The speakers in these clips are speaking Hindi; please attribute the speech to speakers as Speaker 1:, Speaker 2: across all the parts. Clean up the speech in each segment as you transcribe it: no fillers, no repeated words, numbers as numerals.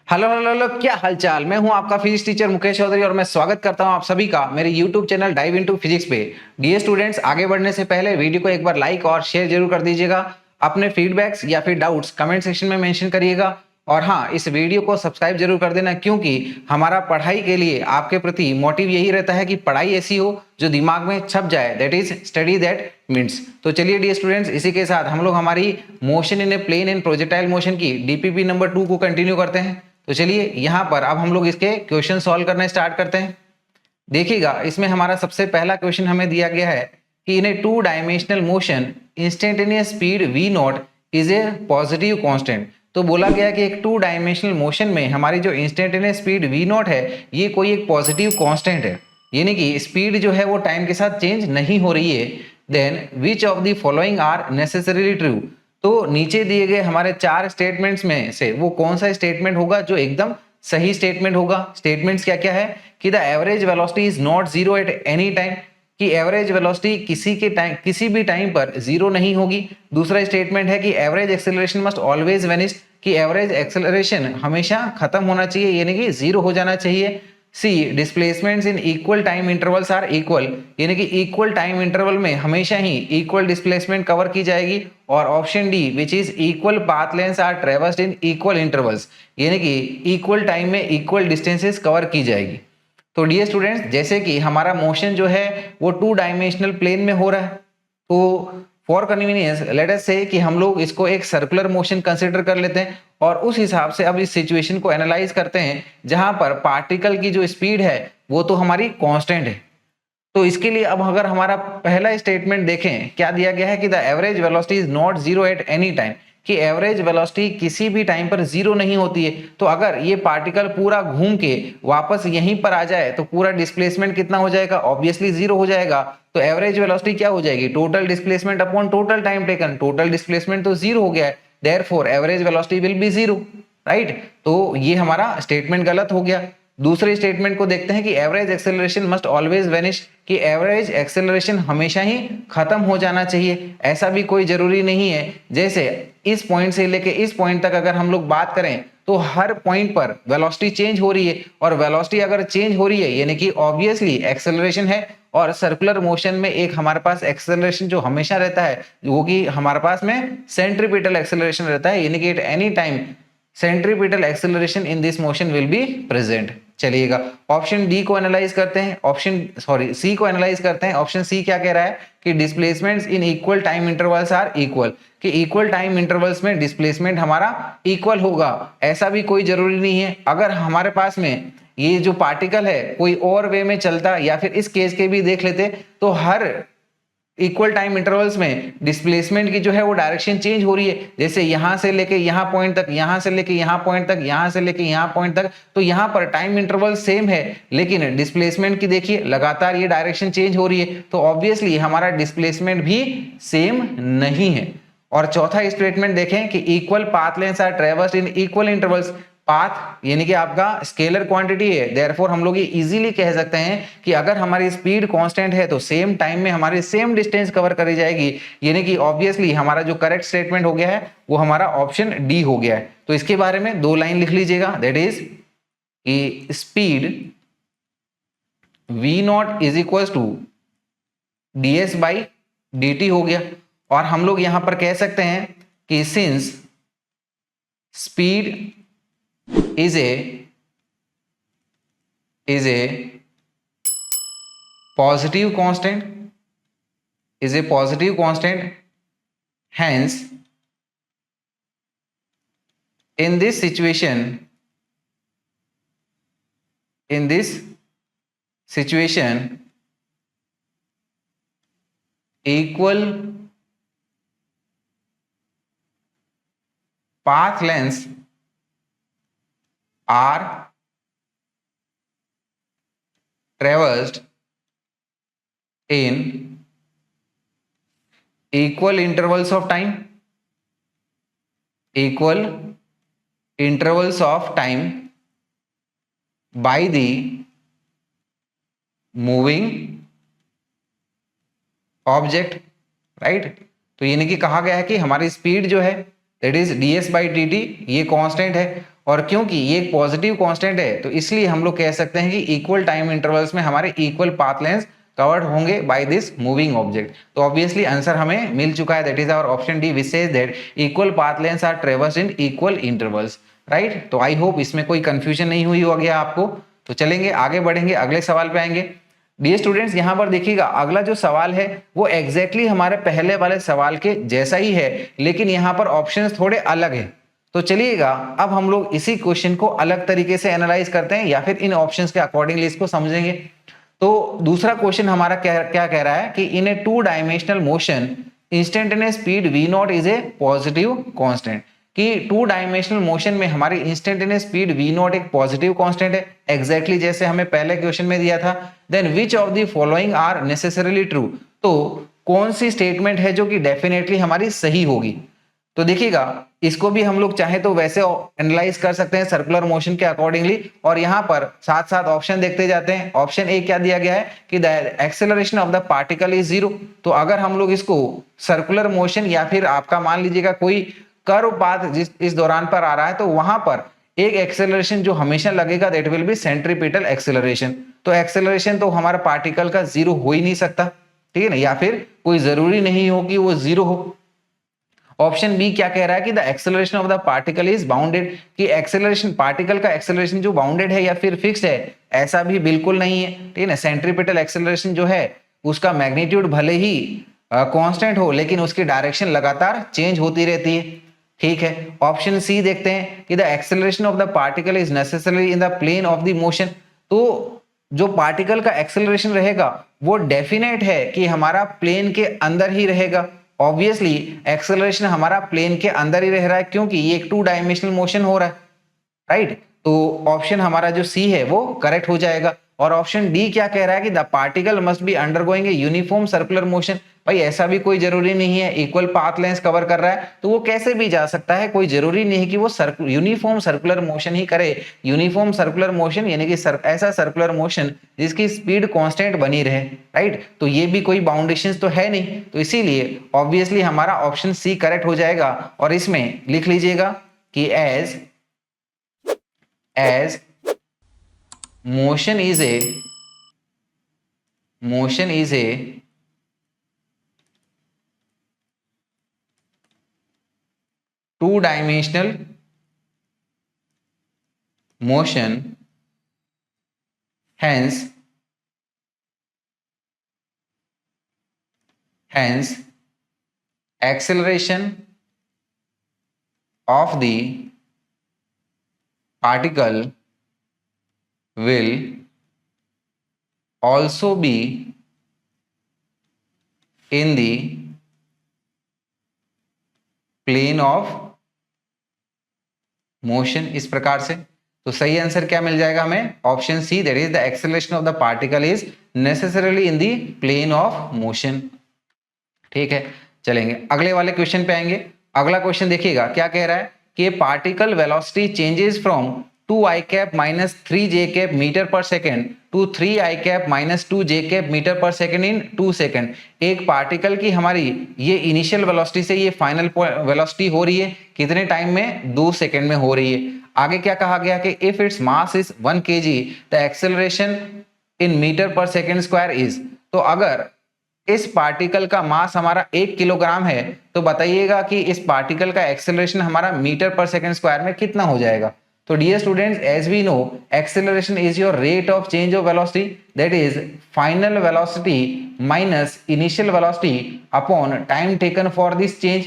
Speaker 1: हेलो हेलो हेलो, क्या हालचाल। मैं हूं आपका फिजिक्स टीचर मुकेश चौधरी और मैं स्वागत करता हूं आप सभी का मेरे YouTube channel dive into physics पे। डियर स्टूडेंट्स, आगे बढ़ने से पहले वीडियो को एक बार लाइक और शेयर जरूर कर दीजिएगा। अपने फीडबैक्स या फिर डाउट्स कमेंट सेक्शन में मेंशन करिएगा। और हाँ, इस वीडियो को सब्सक्राइब जरूर कर देना, क्योंकि हमारा पढ़ाई के लिए आपके प्रति मोटिव यही रहता है कि पढ़ाई ऐसी हो जो दिमाग में छप जाए, that is study that means. तो चलिए डियर स्टूडेंट्स, इसी के साथ हम लोग हमारी motion in a plane and projectile motion की डीपीपी नंबर 2 को कंटिन्यू करते हैं। तो चलिए यहाँ पर अब हम लोग इसके क्वेश्चन सॉल्व करना स्टार्ट करते हैं। देखिएगा, इसमें हमारा सबसे पहला क्वेश्चन हमें दिया गया है कि in a two dimensional motion instantaneous speed v naught is a positive constant. तो बोला गया कि एक टू डायमेंशनल मोशन में हमारी जो इंस्टेंटेनियस स्पीड v नॉट है ये कोई एक पॉजिटिव कांस्टेंट है, यानी कि स्पीड जो है वो टाइम के साथ चेंज नहीं हो रही है। Then which of the following are necessarily true. तो नीचे दिए गए हमारे चार स्टेटमेंट्स में से वो कौन सा स्टेटमेंट होगा जो एकदम सही स्टेटमेंट होगा। स्टेटमेंट्स क्या क्या है कि the average velocity is not zero at any time, कि एवरेज वेलोसिटी किसी भी टाइम पर जीरो नहीं होगी। दूसरा स्टेटमेंट है कि average acceleration must always vanish, कि एवरेज एक्सेलरेशन हमेशा खत्म होना चाहिए, यानी कि जीरो हो जाना चाहिए। C displacements in equal time intervals are equal, यानी कि इक्वल टाइम इंटरवल में हमेशा ही इक्वल डिस्प्लेसमेंट कवर की जाएगी। और option D which is equal path lengths are traversed in equal intervals, यानी कि इक्वल टाइम में इक्वल डिस्टेंसेस कवर की जाएगी। तो डियर स्टूडेंट्स, जैसे कि हमारा मोशन जो है वो टू डायमेंशनल प्लेन में हो रहा है, तो फॉर कन्वीनियंस लेट अस से कि हम लोग इसको एक सर्कुलर मोशन कंसिडर कर लेते हैं और उस हिसाब से अब इस सिचुएशन को एनालाइज करते हैं जहां पर पार्टिकल की जो स्पीड है वो तो हमारी कांस्टेंट है। तो इसके लिए अब अगर हमारा पहला स्टेटमेंट देखें, क्या दिया गया है कि the average velocity is not zero at any time, कि एवरेज वेलोसिटी किसी भी टाइम पर जीरो नहीं होती है। तो अगर ये पार्टिकल पूरा घूम के वापस यहीं पर आ जाए तो पूरा डिस्प्लेसमेंट कितना हो जाएगा, ऑब्वियसली जीरो हो जाएगा। तो एवरेज वेलोसिटी क्या हो जाएगी, total displacement upon total time taken, total displacement तो जीरो हो गया है, therefore average velocity will be zero, right. तो ये हमारा स्टेटमेंट गलत हो गया। दूसरे स्टेटमेंट को देखते हैं कि average acceleration must always vanish, कि एवरेज एक्सेलरेशन हमेशा ही खत्म हो जाना चाहिए। ऐसा भी कोई जरूरी नहीं है, जैसे इस पॉइंट से लेके इस पॉइंट तक अगर हम लोग बात करें तो हर पॉइंट पर वेलोसिटी चेंज हो रही है, और वेलोसिटी अगर चेंज हो रही है यानी कि ऑब्वियसली एक्सेलरेशन है। और सर्कुलर मोशन में एक हमारे पास एक्सेलरेशन जो हमेशा रहता है वो कि हमारे पास में सेंट्रीपिटल एक्सेलरेशन रहता है, यानी कि at any time centripetal acceleration in this motion will be present. चलिएगा ऑप्शन डी को एनालाइज करते हैं, सी को एनालाइज करते हैं। ऑप्शन सी क्या कह रहा है कि displacements in equal time intervals are equal, कि इक्वल टाइम इंटरवल्स में डिस्प्लेसमेंट हमारा इक्वल होगा। ऐसा भी कोई जरूरी नहीं है, अगर हमारे पास में ये जो पार्टिकल है कोई और वे में चलता, या फिर इस केस के भी देख लेते तो हर इक्वल टाइम इंटरवल्स में डिस्प्लेसमेंट की जो है वो डायरेक्शन चेंज हो रही है, जैसे यहां से लेके यहां पॉइंट तक, यहां से लेके यहां पॉइंट तक, यहां से लेके यहां पॉइंट तक। तो यहां पर टाइम इंटरवल सेम है लेकिन डिस्प्लेसमेंट की देखिए लगातार ये डायरेक्शन चेंज हो रही है, तो ऑब्वियसली हमारा डिस्प्लेसमेंट भी सेम नहीं है। और चौथा स्टेटमेंट देखें कि equal path lengths are traversed in equal intervals. Path यानी कि आपका स्केलर क्वांटिटी है, देयरफॉर हम लोग ये इजीली कह सकते हैं कि अगर हमारी स्पीड कांस्टेंट है तो सेम टाइम में हमारी सेम डिस्टेंस कवर करी जाएगी, यानी कि ऑब्वियसली हमारा जो करेक्ट स्टेटमेंट हो गया है वो हमारा ऑप्शन डी हो गया है। तो इसके बारे में दो लाइन लिख लीजिएगा, दैट इज कि speed v naught is equal to ds by dt हो गया। और हम लोग यहां पर कह सकते हैं कि since speed is a positive constant, hence in this situation equal path lengths are traversed in equal intervals of time by the moving object, right. तो यानी कि कहा गया है कि हमारी स्पीड जो है that is ds by dt ये कांस्टेंट है, और क्योंकि ये एक पॉजिटिव कांस्टेंट है तो इसलिए हम लोग कह सकते हैं कि इक्वल टाइम इंटरवल्स में हमारे इक्वल पाथ लेंथ कवर्ड होंगे बाय दिस मूविंग ऑब्जेक्ट। तो ऑब्वियसली आंसर हमें मिल चुका है, that is our option D which says that equal path lengths are traversed in equal intervals, right. तो आई होप इसमें कोई कंफ्यूजन नहीं हुई होगी आपको। तो चलेंगे आगे बढ़ेंगे, अगले सवाल पे आएंगे। डियर स्टूडेंट्स यहाँ पर देखिएगा अगला जो सवाल है वो एग्जैक्टली हमारे पहले वाले सवाल के जैसा ही है, लेकिन यहाँ पर ऑप्शंस थोड़े अलग है। तो चलिएगा अब हम लोग इसी क्वेश्चन को अलग तरीके से एनालाइज करते हैं या फिर इन ऑप्शंस के अकॉर्डिंगली इसको समझेंगे। तो दूसरा क्वेश्चन हमारा क्या कह रहा है कि in a two dimensional motion instantaneous speed v naught is a positive constant, कि टू डायमेंशनल मोशन में हमारी इंस्टेंटेनियस स्पीड v नॉट एक पॉजिटिव कांस्टेंट है, एग्जैक्टली जैसे हमें पहले क्वेश्चन में दिया था। Then which of the following are necessarily true, तो कौन सी स्टेटमेंट है जो कि डेफिनेटली हमारी सही होगी। तो देखिएगा इसको भी हम लोग चाहे तो वैसे एनालाइज कर सकते हैं सर्कुलर मोशन के अकॉर्डिंगली, और यहाँ पर साथ साथ ऑप्शन देखते जाते हैं। ऑप्शन ए क्या दिया गया है कि the acceleration of the particle is zero. तो अगर हम लोग इसको सर्कुलर मोशन या फिर आपका मान लीजिएगा कोई कर्व पाथ जिस इस दौरान पर आ रहा है तो वहां पर एक एक्सेलरेशन जो हमेशा लगेगा that will be centripetal acceleration. तो एक्सेलरेशन तो हमारा पार्टिकल का जीरो हो ही नहीं सकता, ठीक है ना, या फिर कोई जरूरी नहीं हो कि वो जीरो हो। ऑप्शन बी क्या कह रहा है कि the acceleration of the particle is bounded, कि एक्सेलरेशन पार्टिकल का एक्सेलरेशन जो बाउंडेड है या फिर फिक्स्ड है, ऐसा भी बिल्कुल नहीं है, ठीक है ना। सेंट्रीपिटल एक्सेलरेशन जो है उसका मैग्नीट्यूड भले ही कांस्टेंट हो लेकिन उसकी डायरेक्शन लगातार चेंज होती रहती है, ठीक है। ऑप्शन सी देखते हैं कि the acceleration of the particle is necessary in the plane of the motion, तो जो पार्टिकल का एक्सेलरेशन रहेगा वो डेफिनेट है कि हमारा प्लेन के अंदर ही रहेगा। ऑब्वियसली एक्सेलरेशन हमारा प्लेन के अंदर ही रह रहा है क्योंकि ये एक टू डायमेंशनल मोशन हो रहा है, राइट। तो ऑप्शन हमारा जो सी है वो करेक्ट हो जाएगा। और ऑप्शन डी क्या कह रहा है कि the particle must be undergoing a uniform circular motion, भाई ऐसा भी कोई जरूरी नहीं है, इक्वल पाथ लेंथ कवर कर रहा है तो वो कैसे भी जा सकता है, कोई जरूरी नहीं है कि वो यूनिफॉर्म सर्कुलर मोशन ही करे। यूनिफॉर्म सर्कुलर मोशन यानी कि ऐसा सर्कुलर मोशन जिसकी स्पीड कांस्टेंट बनी रहे, राइट। तो ये भी कोई बाउंडेशंस तो है नहीं, तो इसीलिए ऑब्वियसली हमारा ऑप्शन सी करेक्ट हो जाएगा। और इसमें लिख लीजिएगा कि as motion is a two dimensional motion, hence acceleration of the particle will also be in the plane of motion, इस प्रकार से। तो सही आंसर क्या मिल जाएगा हमें, option C, that is the acceleration of the particle is necessarily in the plane of motion, ठीक है। चलेंगे अगले वाले क्वेश्चन पे आएंगे। अगला क्वेश्चन देखिएगा क्या कह रहा है कि particle velocity changes from 2i cap minus 3j cap metre per second to 3i cap minus 2j cap metre per second in 2 second. एक पार्टिकल की हमारी ये इनिशियल वेलोसिटी से ये फाइनल वेलोसिटी हो रही है कितने टाइम में, 2 सेकेंड में हो रही है। आगे क्या कहा गया कि if its mass is 1 kg the acceleration in metre per second square is, तो अगर इस पार्टिकल का मास हमारा 1 किलोग्राम है तो बताइएगा कि इस पार्टिकल का एक्सेलरेशन हमारा मीटर पर सेकेंड स्क्वायर में कितना हो जाएगा। तो dear students, as we know acceleration is your rate of change of velocity, that is final velocity minus initial velocity upon time taken for this change,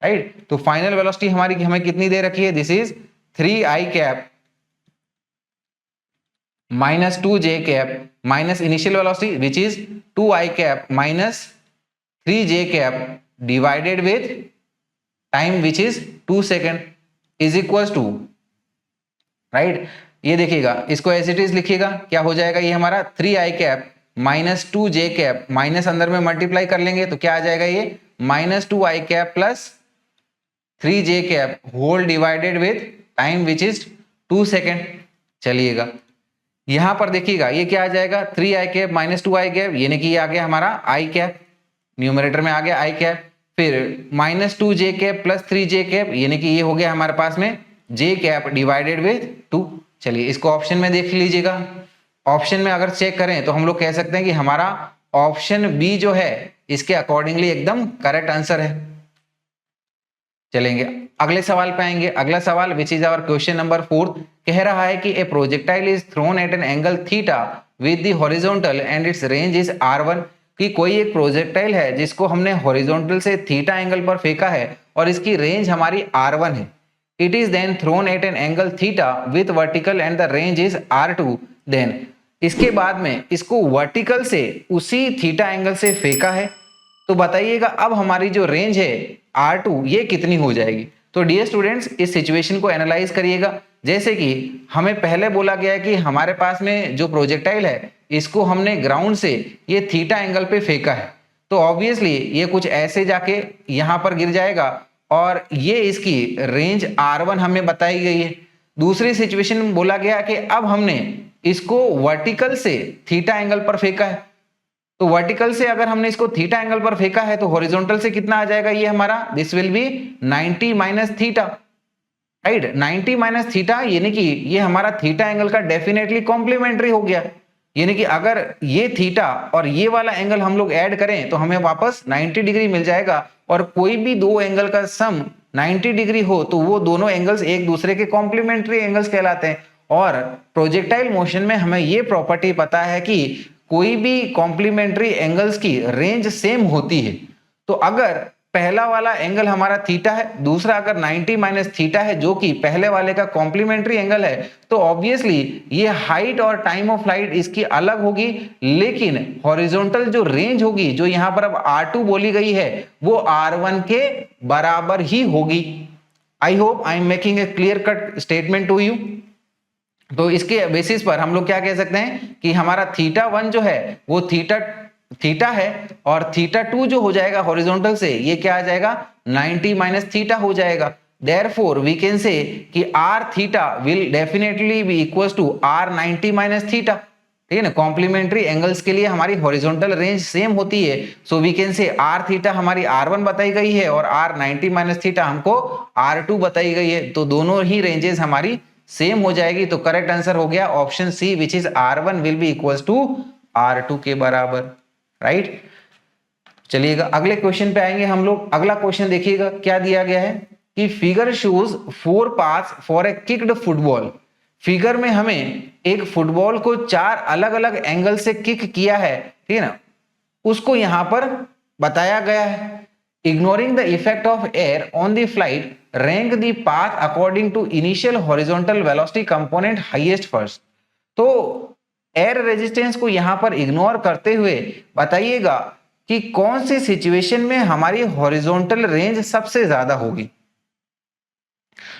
Speaker 1: right. तो फाइनल वेलोसिटी हमारी हमें कितनी दे रखी है, this is 3i cap minus 2j cap minus initial velocity which is 2i cap minus 3j cap divided with time which is 2 second is equals to, right। ये देखिएगा इसको एज इट इज लिखिएगा, क्या हो जाएगा ये हमारा 3i cap minus 2j cap minus अंदर में मल्टीप्लाई कर लेंगे तो क्या आ जाएगा ये minus 2i cap plus 3j cap whole divided with time which is 2 second. चलिएगा यहां पर देखिएगा ये क्या आ जाएगा 3i cap minus 2i cap, यानी कि ये आ गया हमारा i कैप, न्यूमरेटर में आ गया i कैप, फिर minus 2j cap plus 3j cap, यानी कि ये हो गया हमारे पास में जे कैप डिवाइडेड विथ 2। चलिए इसको ऑप्शन में देख लीजिएगा। ऑप्शन में अगर चेक करें तो हम लोग कह सकते हैं कि हमारा ऑप्शन बी जो है इसके अकॉर्डिंगली एकदम करेक्ट आंसर है। चलेंगे अगले सवाल पे आएंगे। अगला सवाल which is our question number 4 कह रहा है कि a projectile is thrown at an angle theta with the horizontal and its range is r1। कि कोई एक प्रोजेक्टाइल है जिसको हमने हॉरिजॉन्टल से थीटा एंगल पर फेंका है और इसकी रेंज हमारी r1 है। It is then thrown at an angle theta with vertical and the range is r2। देन इसके बाद में इसको वर्टिकल से उसी थीटा एंगल से फेंका है, तो बताइएगा अब हमारी जो रेंज है R2 ये कितनी हो जाएगी। तो डियर स्टूडेंट्स इस सिचुएशन को एनालाइज करिएगा। जैसे कि हमें पहले बोला गया है कि हमारे पास में जो प्रोजेक्टाइल है इसको हमने ग्राउंड से ये थीटा एंगल पे फेंका है, तो ऑब्वियसली ये कुछ ऐसे जाके यहाँ पर गिर जाएगा और ये इसकी रेंज R1 हमें बताई गई है। दूसरी सिचुएशन में बोला गया कि अब हमने इसको वर्टिकल से थीटा एंगल पर फेंका है, तो वर्टिकल से अगर हमने इसको थीटा एंगल पर फेंका है तो हॉरिजॉन्टल से कितना आ जाएगा ये हमारा, this will be 90 minus theta, right. 90 minus theta यानी कि ये हमारा थीटा एंगल का डेफिनेटली कॉम्प्लीमेंट्री हो गया। यानी कि अगर ये थीटा और ये वाला एंगल हम लोग ऐड करें तो हमें वापस 90 डिग्री मिल जाएगा, और कोई भी दो एंगल का सम 90 डिग्री हो तो वो दोनों एंगल्स एक दूसरे के कॉम्प्लीमेंट्री एंगल्स कहलाते हैं। और प्रोजेक्टाइल मोशन में हमें ये प्रॉपर्टी पता है कि कोई भी कॉम्प्लीमेंट्री एंगल्स की रेंज सेम होती है। तो अगर पहला वाला एंगल हमारा थीटा है, दूसरा अगर 90 माइनस थीटा है जो कि पहले वाले का कॉम्प्लीमेंट्री एंगल है, तो ऑब्वियसली ये हाइट और टाइम ऑफ फ्लाइट इसकी अलग होगी, लेकिन हॉरिजॉन्टल जो रेंज होगी जो यहाँ पर अब R2 बोली गई है वो R1 के बराबर ही होगी। I hope I am making a clear cut statement to you. तो इसके बेसिस पर हम लोग क्या कह सकते हैं कि हमारा थीटा 1 जो है वो थीटा है, और थीटा 2 जो हो जाएगा हॉरिजॉन्टल से ये क्या आ जाएगा 90 माइनस थीटा हो जाएगा। देयरफॉर वी कैन से कि r theta will definitely be equals to r 90 minus theta. ठीक है ना, कॉम्प्लीमेंट्री एंगल्स के लिए हमारी हॉरिजॉन्टल रेंज सेम होती है, so we can say r theta हमारी r1 बताई गई है और r 90 माइनस थीटा हमको r2 बताई गई है, तो दोनों ही रेंजेस हमारी सेम हो जाएगी। तो करेक्ट आंसर हो गया option C which is R1 will be equals to R2 के बराबर, राइट। चलिएगा अगले क्वेश्चन पे आएंगे हम लोग। अगला क्वेश्चन देखिएगा क्या दिया गया है कि figure shows 4 paths for a kicked football. Figure में हमें एक फुटबॉल को 4 अलग अलग एंगल से किक किया है, ठीक है ना, उसको यहां पर बताया गया है। Ignoring the effect of air on the flight rank the path according to initial horizontal velocity component highest first. तो एयर रेजिस्टेंस को यहां पर इग्नोर करते हुए बताइएगा कि कौन सी सिचुएशन में हमारी हॉरिजॉन्टल रेंज सबसे ज्यादा होगी।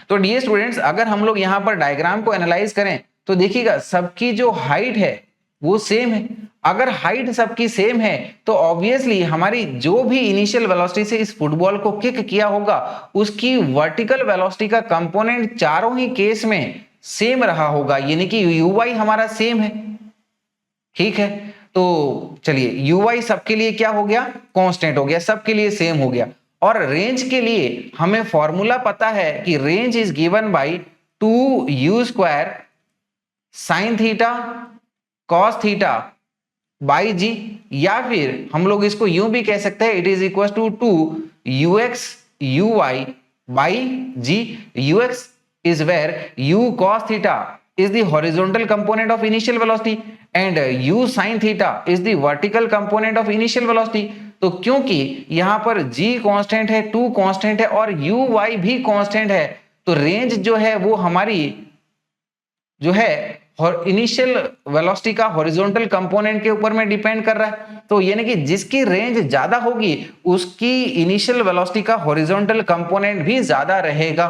Speaker 1: तो डियर स्टूडेंट्स अगर हम लोग यहां पर डायग्राम को एनालाइज करें तो देखिएगा सबकी जो हाइट है वो सेम है। अगर हाइट सबकी सेम है तो ऑब्वियसली हमारी जो भी इनिशियल वेलोसिटी से इस फुटबॉल को किक किया होगा उसकी वर्टिकल वेलोसिटी का कंपोनेंट चारों ही केस में सेम रहा होगा, यानी कि यूवाई हमारा सेम है। ठीक है, तो चलिए यूवाई सबके लिए क्या हो गया, कांस्टेंट हो गया, सबके लिए सेम हो गया। और रेंज के लिए हमें फॉर्मूला पता है कि range is given by 2u² sin theta cos theta by g, या फिर हम लोग इसको यूं भी कह सकते हैं it is equal to 2ux uy by g. ux is where u cos theta is the horizontal component of initial velocity and u sin theta is the vertical component of initial velocity। तो क्योंकि यहां पर g कांस्टेंट है, 2 कांस्टेंट है और uy भी कांस्टेंट है, तो रेंज जो है वो हमारी जो है इनिशियल वेलोसिटी का हॉरिजॉन्टल कंपोनेंट के ऊपर में डिपेंड कर रहा है। तो यानी कि जिसकी रेंज ज्यादा होगी उसकी इनिशियल वेलोसिटी का हॉरिजॉन्टल कंपोनेंट भी ज्यादा रहेगा,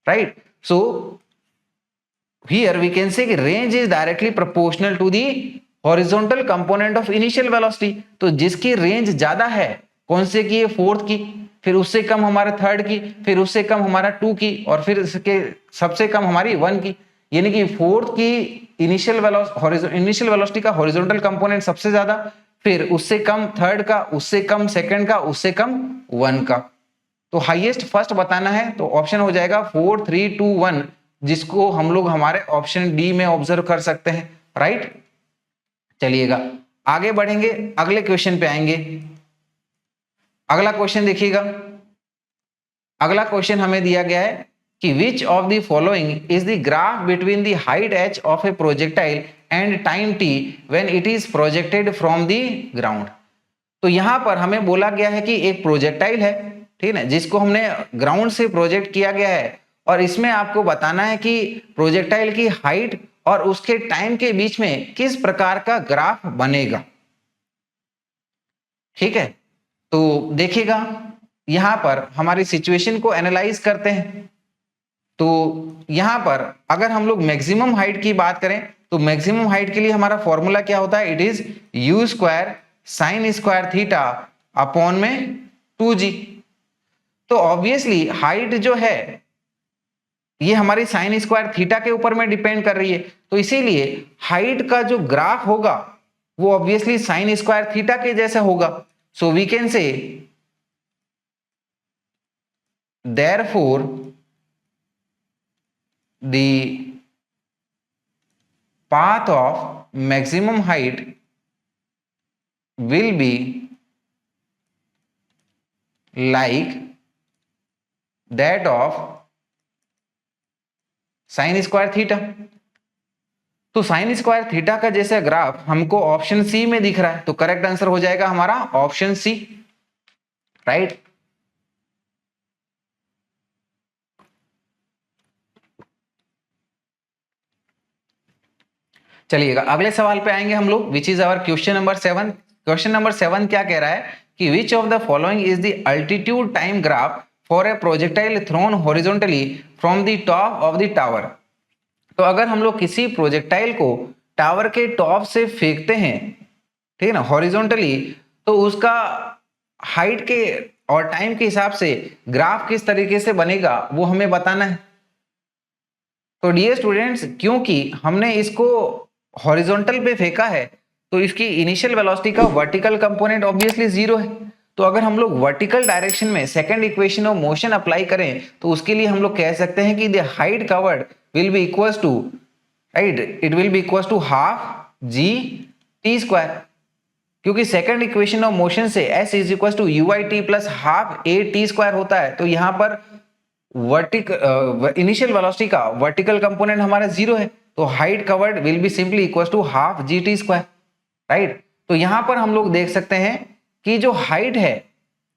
Speaker 1: right. So here we can say range is directly proportional to the horizontal component of initial velocity. तो जिसकी रेंज ज्यादा है कौन से की, फोर्थ की, फिर उससे कम हमारे थर्ड की, फिर उससे कम हमारा 2 की, और फिर इसके सबसे कम हमारी 1 की, यानी कि फोर्थ की इनिशियल वेलोसिटी का हॉरिजॉन्टल कंपोनेंट सबसे ज्यादा, फिर उससे कम थर्ड का, उससे कम सेकंड का, उससे कम 1 का। तो हाईएस्ट फर्स्ट बताना है, तो ऑप्शन हो जाएगा 4 3 2 1, जिसको हम लोग हमारे ऑप्शन डी में ऑब्जर्व कर सकते हैं, राइट। चलिएगा आगे बढ़ेंगे, अगले क्वेश्चन पे आएंगे। अगला क्वेश्चन देखिएगा, अगला क्वेश्चन हमें दिया गया है कि which of the following is the graph between the height h of a projectile and time t when it is projected from the ground. तो यहां पर हमें बोला गया है कि एक प्रोजेक्टाइल है, ठीक है, जिसको हमने ग्राउंड से प्रोजेक्ट किया गया है, और इसमें आपको बताना है कि प्रोजेक्टाइल की हाइट और उसके टाइम के बीच में किस प्रकार का ग्राफ बनेगा, ठीक है। तो देखिएगा यहां पर हमारी सिचुएशन को एनालाइज करते हैं। तो यहां पर अगर हम लोग मैक्सिमम हाइट की बात करें तो मैक्सिमम हाइट के लिए हमारा फॉर्मूला क्या होता है, it is u square sine square theta upon में 2g। तो ऑब्वियसली हाइट जो है ये हमारी साइन स्क्वायर थीटा के ऊपर में डिपेंड कर रही है, तो इसीलिए हाइट का जो ग्राफ होगा वो ऑब्वियसली साइन स्क्वायर थीटा के जैसा होगा। So we can say therefore the path of maximum height will be like that of sign square theta. तो साइन स्क्वायर थीटा का जैसा ग्राफ हमको ऑप्शन सी में दिख रहा है, तो करेक्ट आंसर हो जाएगा हमारा ऑप्शन सी, राइट। चलिएगा अगले सवाल पे आएंगे हम लोग, which is our question number 7। Question number 7 क्या कह रहा है कि which of the following is the altitude time graph for a projectile thrown horizontally from the top of the tower. तो अगर हम लोग किसी प्रोजेक्टाइल को टावर के टॉप से फेंकते हैं, ठीक है ना, हॉरिजॉन्टली, तो उसका हाइट के और टाइम के हिसाब से ग्राफ किस तरीके से बनेगा वो हमें बताना है। तो डियर स्टूडेंट्स, क्योंकि हमने इसको हॉरिजॉन्टल पे फेंका है तो इसकी इनिशियल वेलोसिटी का वर्टिकल कंपोनेंट ऑब्वियसली 0 है। तो अगर हम लोग वर्टिकल डायरेक्शन में second equation of motion apply करें तो उसके लिए हम लोग कह सकते हैं कि the height covered will be equals to, right, it will be equals to half g t square, क्योंकि सेकंड इक्वेशन ऑफ मोशन से s is equals to u i t plus half a t square होता है। तो यहाँ पर इनिशियल वेलोसिटी का वर्टिकल कंपोनेंट हमारा 0 है, तो height covered will be simply equals to half g t square, right. तो यहां पर हम लोग देख सकते हैं कि जो हाइट है,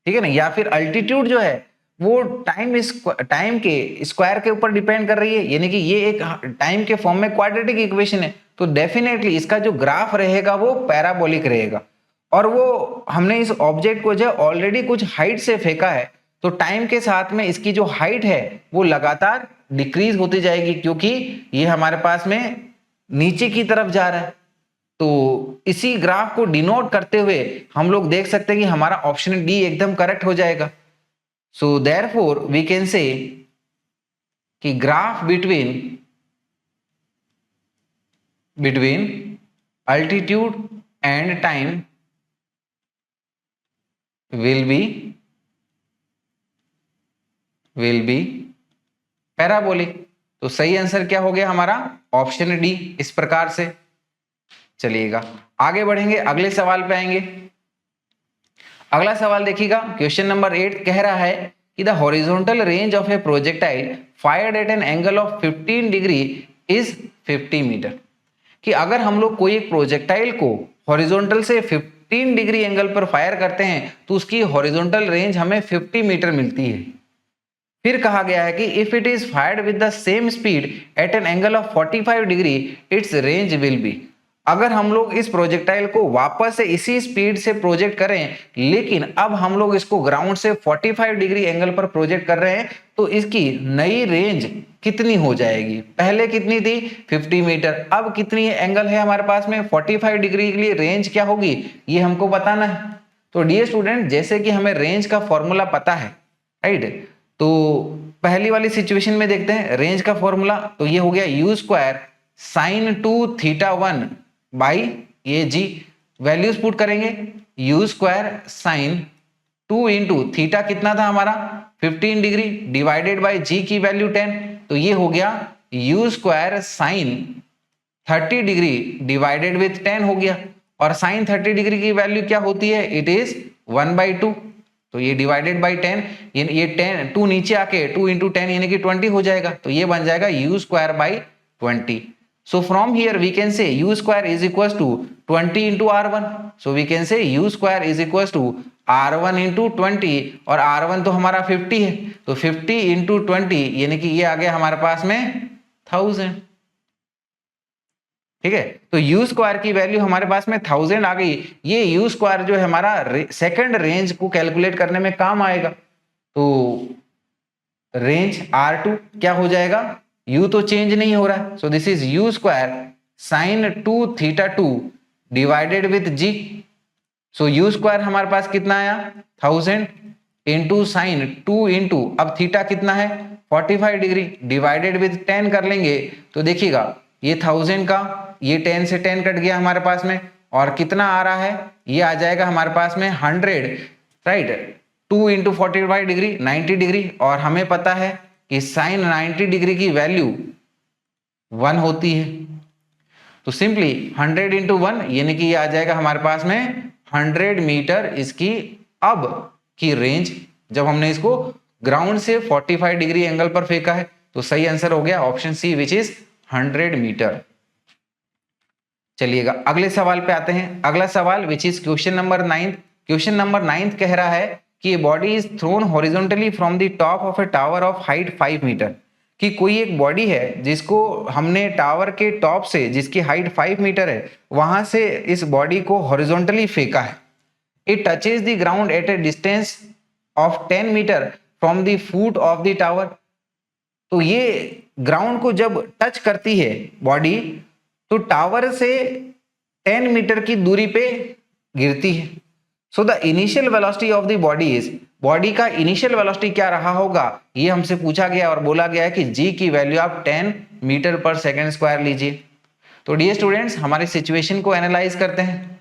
Speaker 1: ठीक है ना, या फिर अल्टीट्यूड जो है वो टाइम के स्क्वायर के ऊपर डिपेंड कर रही है, यानी कि ये एक टाइम के फॉर्म में क्वाड्रेटिक इक्वेशन है। तो डेफिनेटली इसका जो ग्राफ रहेगा वो पैराबोलिक रहेगा, और वो हमने इस ऑब्जेक्ट को जो ऑलरेडी कुछ हाइट से फेंका है, तो टाइम के साथ में इसकी जो हाइट है वो लगातार डिक्रीज होती जाएगी, क्योंकि ये हमारे पास में नीचे की तरफ जा रहा है। तो इसी ग्राफ को डिनोट करते हुए हम लोग देख सकते हैं कि हमारा ऑप्शन डी एकदम करेक्ट हो जाएगा। So therefore we can say कि graph between altitude and time will be parabolic. तो सही आंसर क्या हो गया हमारा ऑप्शन डी, इस प्रकार से। चलिएगा आगे बढ़ेंगे, अगले सवाल पे आएंगे। अगला सवाल देखिएगा, क्वेश्चन नंबर 8 कह रहा है कि the horizontal range of a projectile fired at an angle of 15 degree is 50 metre. कि अगर हम लोग कोई एक प्रोजेक्टाइल को हॉरिजॉन्टल से 15 डिग्री एंगल पर फायर करते हैं तो उसकी हॉरिजॉन्टल रेंज हमें 50 मीटर मिलती है। फिर कहा गया है कि if it is fired with the same speed at an angle of 45 degree it's range will be. अगर हम लोग इस प्रोजेक्टाइल को वापस से इसी स्पीड से प्रोजेक्ट करें, लेकिन अब हम लोग इसको ग्राउंड से 45 डिग्री एंगल पर प्रोजेक्ट कर रहे हैं, तो इसकी नई रेंज कितनी हो जाएगी। पहले कितनी थी 50 मीटर, अब कितनी एंगल है हमारे पास में 45 डिग्री के लिए रेंज क्या होगी ये हमको बताना है। तो डियर स्टूडेंट, जैसे कि हमें रेंज का फॉर्मूला पता है, राइट, तो पहली वाली सिचुएशन में देखते हैं रेंज का फॉर्मूला। तो ये हो गया you square sine 2 theta 1 by ये जी, वैल्यूज पुट करेंगे, you square sine 2 into theta कितना था हमारा 15 डिग्री डिवाइडेड बाय जी की वैल्यू 10, तो ये हो गया you square sign 30 degree divided with 10 हो गया। और साइन 30 डिग्री की वैल्यू क्या होती है, इट इज 1/2। तो ये डिवाइडेड बाई 10, ये 10 2 नीचे आके 2 इंटू 10 यानी कि 20 हो जाएगा, तो ये बन जाएगा you square by 20। So from here we can say u square is equals to 20 into r1. So we can say u square is equals to r1 into 20, और r1 तो हमारा 50 है, तो 50 into 20 यानी कि ये आ गया हमारे पास में 1000। ठीक है, तो u स्क्वायर की वैल्यू हमारे पास में 1000 आ गई। ये u स्क्वायर जो है हमारा सेकंड रेंज को कैलकुलेट करने में काम आएगा। तो रेंज R2 क्या हो जाएगा, u तो चेंज नहीं हो रहा है, so this is u square sine 2 theta 2 divided with g। So u square हमारे पास कितना आया 1000 इंटू साइन 2 इंटू अब थीटा कितना है 45 डिग्री डिवाइडेड विथ 10 कर लेंगे, तो देखिएगा ये 1000 का ये 10 से 10 कट गया हमारे पास में, और कितना आ रहा है, ये आ जाएगा हमारे पास में 100, राइट। 2 इंटू 45 डिग्री 90 डिग्री, और हमें पता है कि साइन 90 डिग्री की वैल्यू 1 होती है, तो सिंपली 100 इंटू 1 यानी कि ये आ जाएगा हमारे पास में 100 मीटर इसकी अब की रेंज, जब हमने इसको ग्राउंड से 45 डिग्री एंगल पर फेंका है। तो सही आंसर हो गया option C which is 100 metre. चलिएगा अगले सवाल पे आते हैं। अगला सवाल which is question number 9। Question number 9 कह रहा है कि a body is thrown horizontally from the top of a tower of height 5 metre. कि कोई एक बॉडी है जिसको हमने टावर के टॉप से, जिसकी हाइट 5 मीटर है, वहां से इस बॉडी को हॉरिजॉन्टली फेंका है। It touches the ground at a distance of 10 metre from the foot of the tower. तो ये ग्राउंड को जब टच करती है बॉडी, तो टावर से 10 मीटर की दूरी पे गिरती है। So the initial velocity of the body is, body का इनिशियल वेलोसिटी क्या रहा होगा, ये हमसे पूछा गया और बोला गया है कि जी की वैल्यू आप 10 मीटर पर सेकेंड स्क्वायर लीजिए। तो डियर स्टूडेंट्स हमारे सिचुएशन को एनालाइज करते हैं।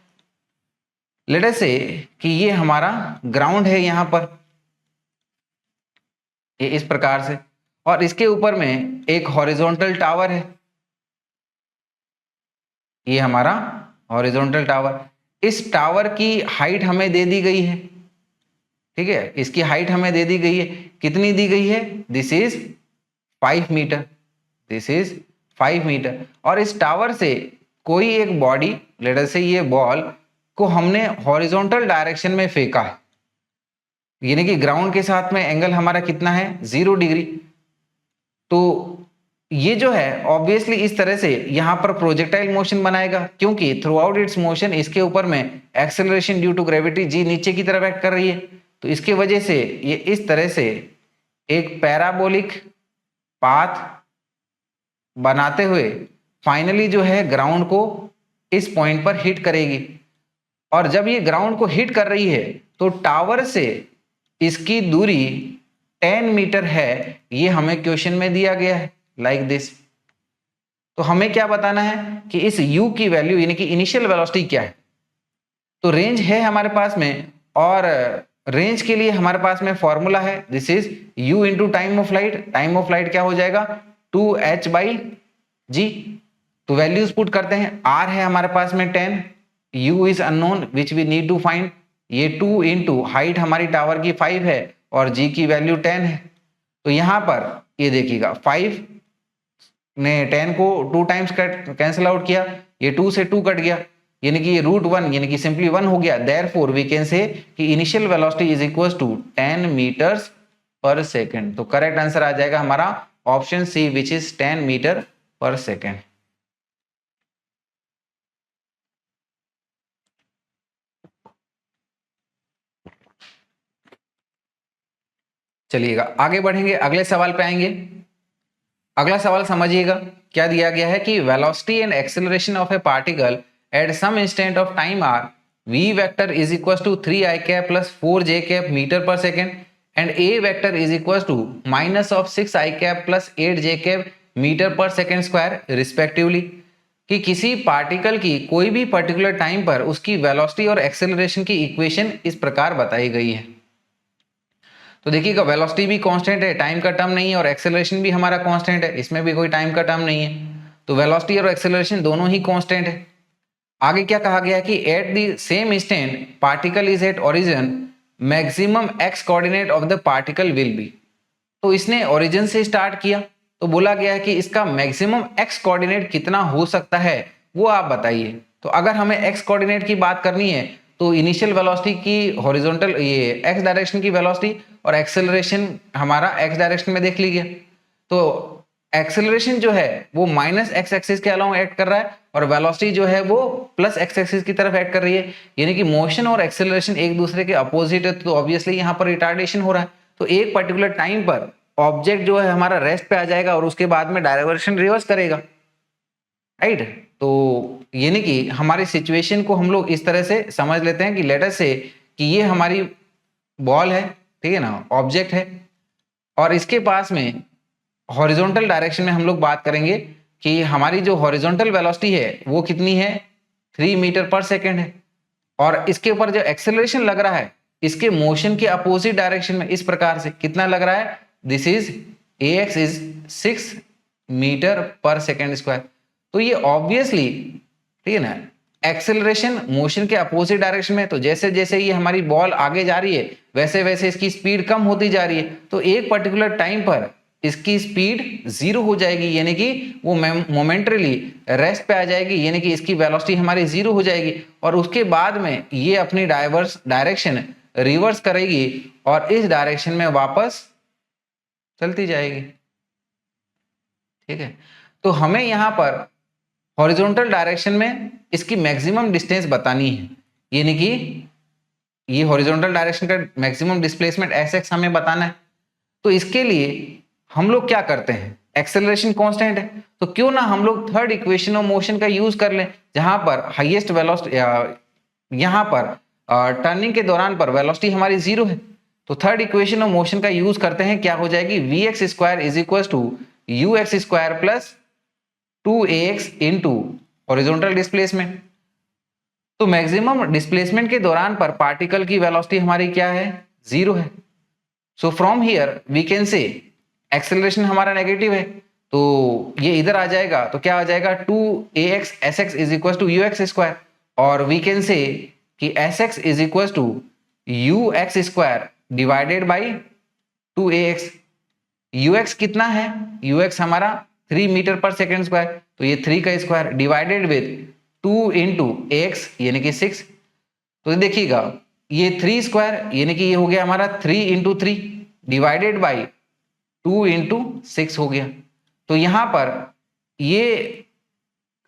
Speaker 1: लेट अस से कि ये हमारा ग्राउंड है यहां पर, ये इस प्रकार से, और इसके ऊपर में एक हॉरिजॉन्टल टावर है, ये हमारा हॉरिजॉन्टल टावर। इस टावर की हाइट हमें दे दी गई है, ठीक है, इसकी हाइट हमें दे दी गई है, कितनी दी गई है, this is 5 metre, this is 5 metre. और इस टावर से कोई एक बॉडी, लेट अस से ये बॉल को हमने हॉरिजॉन्टल डायरेक्शन में फेंका है, यानी कि ग्राउंड के साथ में एंगल हमारा कितना है 0 डिग्री। तो ये जो है ऑब्वियसली इस तरह से यहां पर प्रोजेक्टाइल मोशन बनाएगा, क्योंकि थ्रू आउट इट्स मोशन इसके ऊपर में acceleration due to gravity g नीचे की तरफ एक्ट कर रही है। तो इसके वजह से ये इस तरह से एक पैराबोलिक पाथ बनाते हुए फाइनली जो है ग्राउंड को इस पॉइंट पर हिट करेगी। और जब ये ग्राउंड को हिट कर रही है तो टावर से इसकी दूरी 10 मीटर है, ये हमें क्वेश्चन में दिया गया है लाइक दिस। तो हमें क्या बताना है कि इस u की वैल्यू यानी कि इनिशियल वेलोसिटी क्या है। तो रेंज है हमारे पास में, और रेंज के लिए हमारे पास में फॉर्मूला है, this is u into time of light. Time of light क्या हो जाएगा 2h/g। तो वैल्यूज पुट करते हैं, r है हमारे पास में 10, u is unknown which we need to find, ये 2 इंटू हाइट हमारी टावर की 5 है और g की वैल्यू 10 है। तो यहां पर ये देखिएगा 5 ने 10 को 2 टाइम्स कैंसिल आउट किया, ये 2 से 2 कट गया, यानी कि ये √1 यानी कि सिंपली 1 हो गया। देयरफॉर वी कैन से कि initial velocity is equals to 10 metres per second. तो करेक्ट आंसर आ जाएगा हमारा option C which is 10 metre per second. चलिएगा आगे बढ़ेंगे, अगले सवाल पे आएंगे। अगला सवाल समझिएगा, क्या दिया गया है कि velocity and acceleration of a particle at some instant of time are v vector is equal to 3i cap plus 4j cap metre per second and a vector is equal to minus of 6i cap plus 8j cap metre per second square respectively. कि किसी पार्टिकल की कोई भी पर्टिकुलर टाइम पर उसकी वेलोसिटी और एक्सेलरेशन की इक्वेशन इस प्रकार बताई गई है। तो देखिएगा वेलोसिटी भी कांस्टेंट है, टाइम का टर्म नहीं है, और एक्सेलरेशन भी हमारा कांस्टेंट है, इसमें भी कोई टाइम का टर्म नहीं है। तो वेलोसिटी और एक्सेलरेशन दोनों ही कांस्टेंट है। आगे क्या कहा गया कि at the same instant particle is at origin, maximum x coordinate of the particle will be. तो इसने ओरिजिन से स्टार्ट किया, तो बोला गया है कि इसका मैक्सिमम एक्स कोऑर्डिनेट कितना हो सकता है वो आप बताइए। तो अगर हमें एक्स कोऑर्डिनेट की बात करनी है तो इनिशियल वेलोसिटी की हॉरिजॉन्टल ये एक्स डायरेक्शन की वेलोसिटी और एक्सेलरेशन हमारा एक्स डायरेक्शन में देख लीजिए। तो एक्सेलरेशन जो है वो माइनस एक्स एक्सिस के अलावा एक्ट कर रहा है, और वेलोसिटी जो है वो प्लस एक्स एक्सिस की तरफ एक्ट कर रही है, यानी कि मोशन और एक्सेलरेशन एक दूसरे के अपोजिट है, तो ऑब्वियसली यहाँ पर रिटार्डेशन हो रहा है। तो एक पर्टिकुलर टाइम पर ऑब्जेक्ट जो है हमारा रेस्ट पे आ जाएगा और उसके बाद में डायवर्शन रिवर्स करेगा, राइट। तो यानी कि हमारी सिचुएशन को हम लोग इस तरह से समझ लेते हैं कि लेट अस से कि ये हमारी बॉल है, ठीक है ना, ऑब्जेक्ट है, और इसके पास में हॉरिजॉन्टल डायरेक्शन में हम लोग बात करेंगे कि हमारी जो हॉरिजॉन्टल वेलोसिटी है वो कितनी है, 3 मीटर पर सेकेंड है, और इसके ऊपर जो एक्सेलरेशन लग रहा है इसके मोशन के अपोजिट डायरेक्शन में इस प्रकार से कितना लग रहा है, this is ax is 6 metre per second square. तो ये ऑब्वियसली, ठीक है ना, एक्सेलरेशन मोशन के अपोजिट डायरेक्शन में, तो जैसे जैसे ये हमारी बॉल आगे जा रही है वैसे वैसे इसकी स्पीड कम होती जा रही है, तो एक पर्टिकुलर टाइम पर इसकी स्पीड 0 हो जाएगी, यानी कि वो मोमेंटरीली रेस्ट पे आ जाएगी, यानी कि इसकी वेलोसिटी हमारी 0 हो जाएगी, और उसके बाद में ये अपनी डायरेक्शन रिवर्स करेगी और इस डायरेक्शन में वापस चलती जाएगी, ठीक है। तो हमें यहाँ पर हॉरिजॉन्टल डायरेक्शन में इसकी मैक्सिमम डिस्टेंस बतानी है, यानी कि ये हॉरिजॉन्टल डायरेक्शन का मैक्सिमम डिस्प्लेसमेंट एसएक्स हमें बताना है। तो इसके लिए हम लोग क्या करते हैं, एक्सेलरेशन कांस्टेंट है, तो क्यों ना हम लोग थर्ड इक्वेशन ऑफ मोशन का यूज कर लें, जहां पर हाईएस्ट वेलोसिटी, यहां पर टर्निंग के दौरान पर वेलोसिटी हमारी 0 है। तो थर्ड इक्वेशन ऑफ मोशन का यूज करते हैं, क्या हो जाएगी, v square is equal to u square plus 2ax into horizontal displacement. तो मैक्सिमम डिस्प्लेसमेंट के दौरान पर पार्टिकल की वेलोसिटी हमारी क्या है, 0 है। So from here we can say acceleration हमारा नेगेटिव है, तो ये इधर आ जाएगा, तो क्या आ जाएगा, 2ax sx is equal to ux square, और वी कैन से कि sx is equal to ux square divided by 2ax। ux कितना है, ux हमारा 3 मीटर पर सेकेंड स्क्वायर, तो ये 3 का square divided with 2 into x यानी कि 6। तो देखिएगा ये 3 स्क्वायर यानी कि ये हो गया हमारा 3 इंटू 3 डिवाइडेड बाई 2 इंटू 6 हो गया। तो यहां पर ये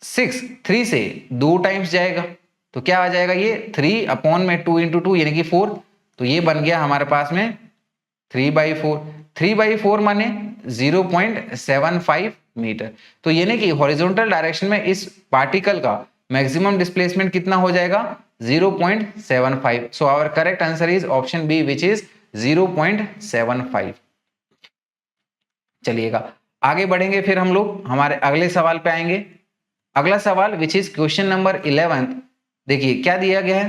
Speaker 1: 6 3 से 2 टाइम्स जाएगा, तो क्या आ जाएगा, ये 3 अपॉन में 2 इंटू 2 यानी कि 4, तो ये बन गया हमारे पास में 3/4। 3/4 माने 0.75 मीटर। तो यानी कि हॉरिजॉन्टल डायरेक्शन में इस पार्टिकल का मैक्सिमम डिस्प्लेसमेंट कितना हो जाएगा, 0.75। So our correct answer is option B which is 0.75। चलिएगा आगे बढ़ेंगे, फिर हम लोग हमारे अगले सवाल पे आएंगे। अगला सवाल विच इज क्वेश्चन नंबर 11। देखिए क्या दिया गया है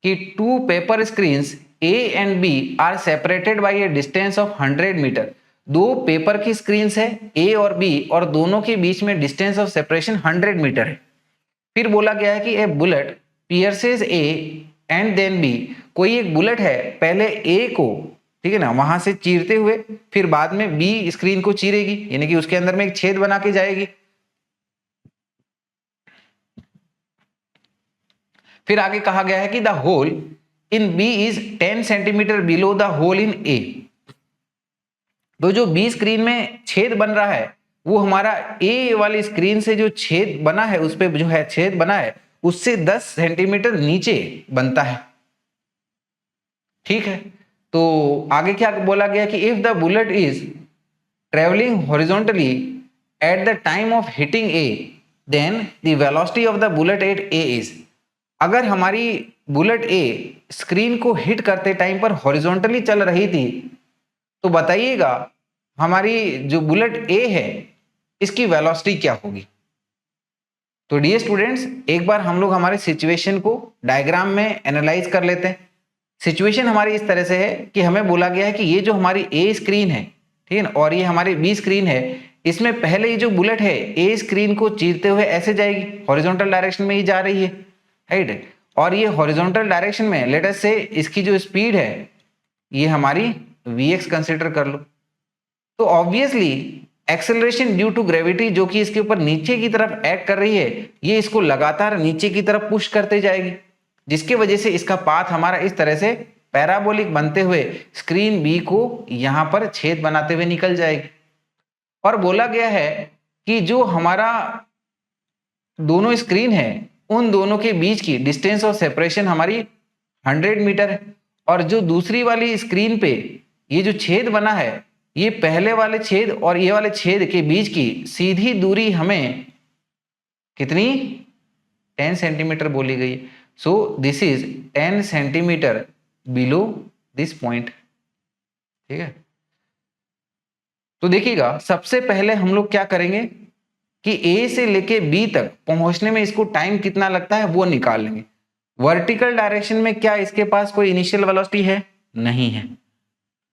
Speaker 1: कि 2 paper screens A and B are separated by a distance of 100 metre. 2 paper की स्क्रीन्स है A और B, और दोनों के बीच में डिस्टेंस ऑफ सेपरेशन 100 मीटर है। फिर बोला गया है कि a bullet pierces A and then B। कोई एक बुलेट है, पहले A को, ठीक है ना, वहां से चीरते हुए फिर बाद में B स्क्रीन को चीरेगी, यानी कि उसके अंदर में एक छेद बना के जाएगी। फिर आगे कहा गया है कि the hole in B is 10 centimetre below the hole in A। तो जो B स्क्रीन में छेद बन रहा है वो हमारा A वाली स्क्रीन से जो छेद बना है, उस पे जो है छेद बना है उससे 10 सेंटीमीटर नीचे बनता है, ठीक है। तो आगे क्या बोला गया कि if the bullet is travelling horizontally at the time of hitting A, then the velocity of the bullet at A is. अगर हमारी बुलेट A स्क्रीन को हिट करते टाइम पर हॉरिजॉन्टली चल रही थी, तो बताइएगा हमारी जो बुलेट A है इसकी वेलोसिटी क्या होगी। तो डियर स्टूडेंट्स, एक बार हम लोग हमारे सिचुएशन को डायग्राम में एनालाइज कर लेते हैं। सिचुएशन हमारी इस तरह से है कि हमें बोला गया है कि ये जो हमारी ए स्क्रीन है, ठीक है ना, और ये हमारी बी स्क्रीन है, इसमें पहले ये जो बुलेट है ए स्क्रीन को चीरते हुए ऐसे जाएगी, हॉरिजॉन्टल डायरेक्शन में ही जा रही है, राइट। और ये हॉरिजॉन्टल डायरेक्शन में लेट अस से इसकी जो स्पीड है ये हमारी vx कंसीडर कर लो। तो obviously acceleration due to gravity जो कि इसके ऊपर नीचे की तरफ एक्ट कर रही है, ये इसको लगातार नीचे की तरफ पुश करते जाएगी, जिसकी वजह से इसका पाथ हमारा इस तरह से पैराबोलिक बनते हुए स्क्रीन बी को यहां पर छेद बनाते हुए निकल जाएगी। और बोला गया है कि जो हमारा दोनों स्क्रीन है उन दोनों के बीच की डिस्टेंस ऑफ सेपरेशन हमारी 100 मीटर है, और जो दूसरी वाली स्क्रीन पे ये जो छेद बना है ये पहले वाले छेद और ये वाले छेद के बीच की सीधी दूरी हमें कितनी 10 सेंटीमीटर बोली गई। So this is 10 centimetre below this point, ठीक है। तो देखिएगा सबसे पहले हम लोग क्या करेंगे कि ए से लेके बी तक पहुंचने में इसको टाइम कितना लगता है वो निकाल लेंगे। वर्टिकल डायरेक्शन में क्या इसके पास कोई इनिशियल वेलोसिटी है? नहीं है।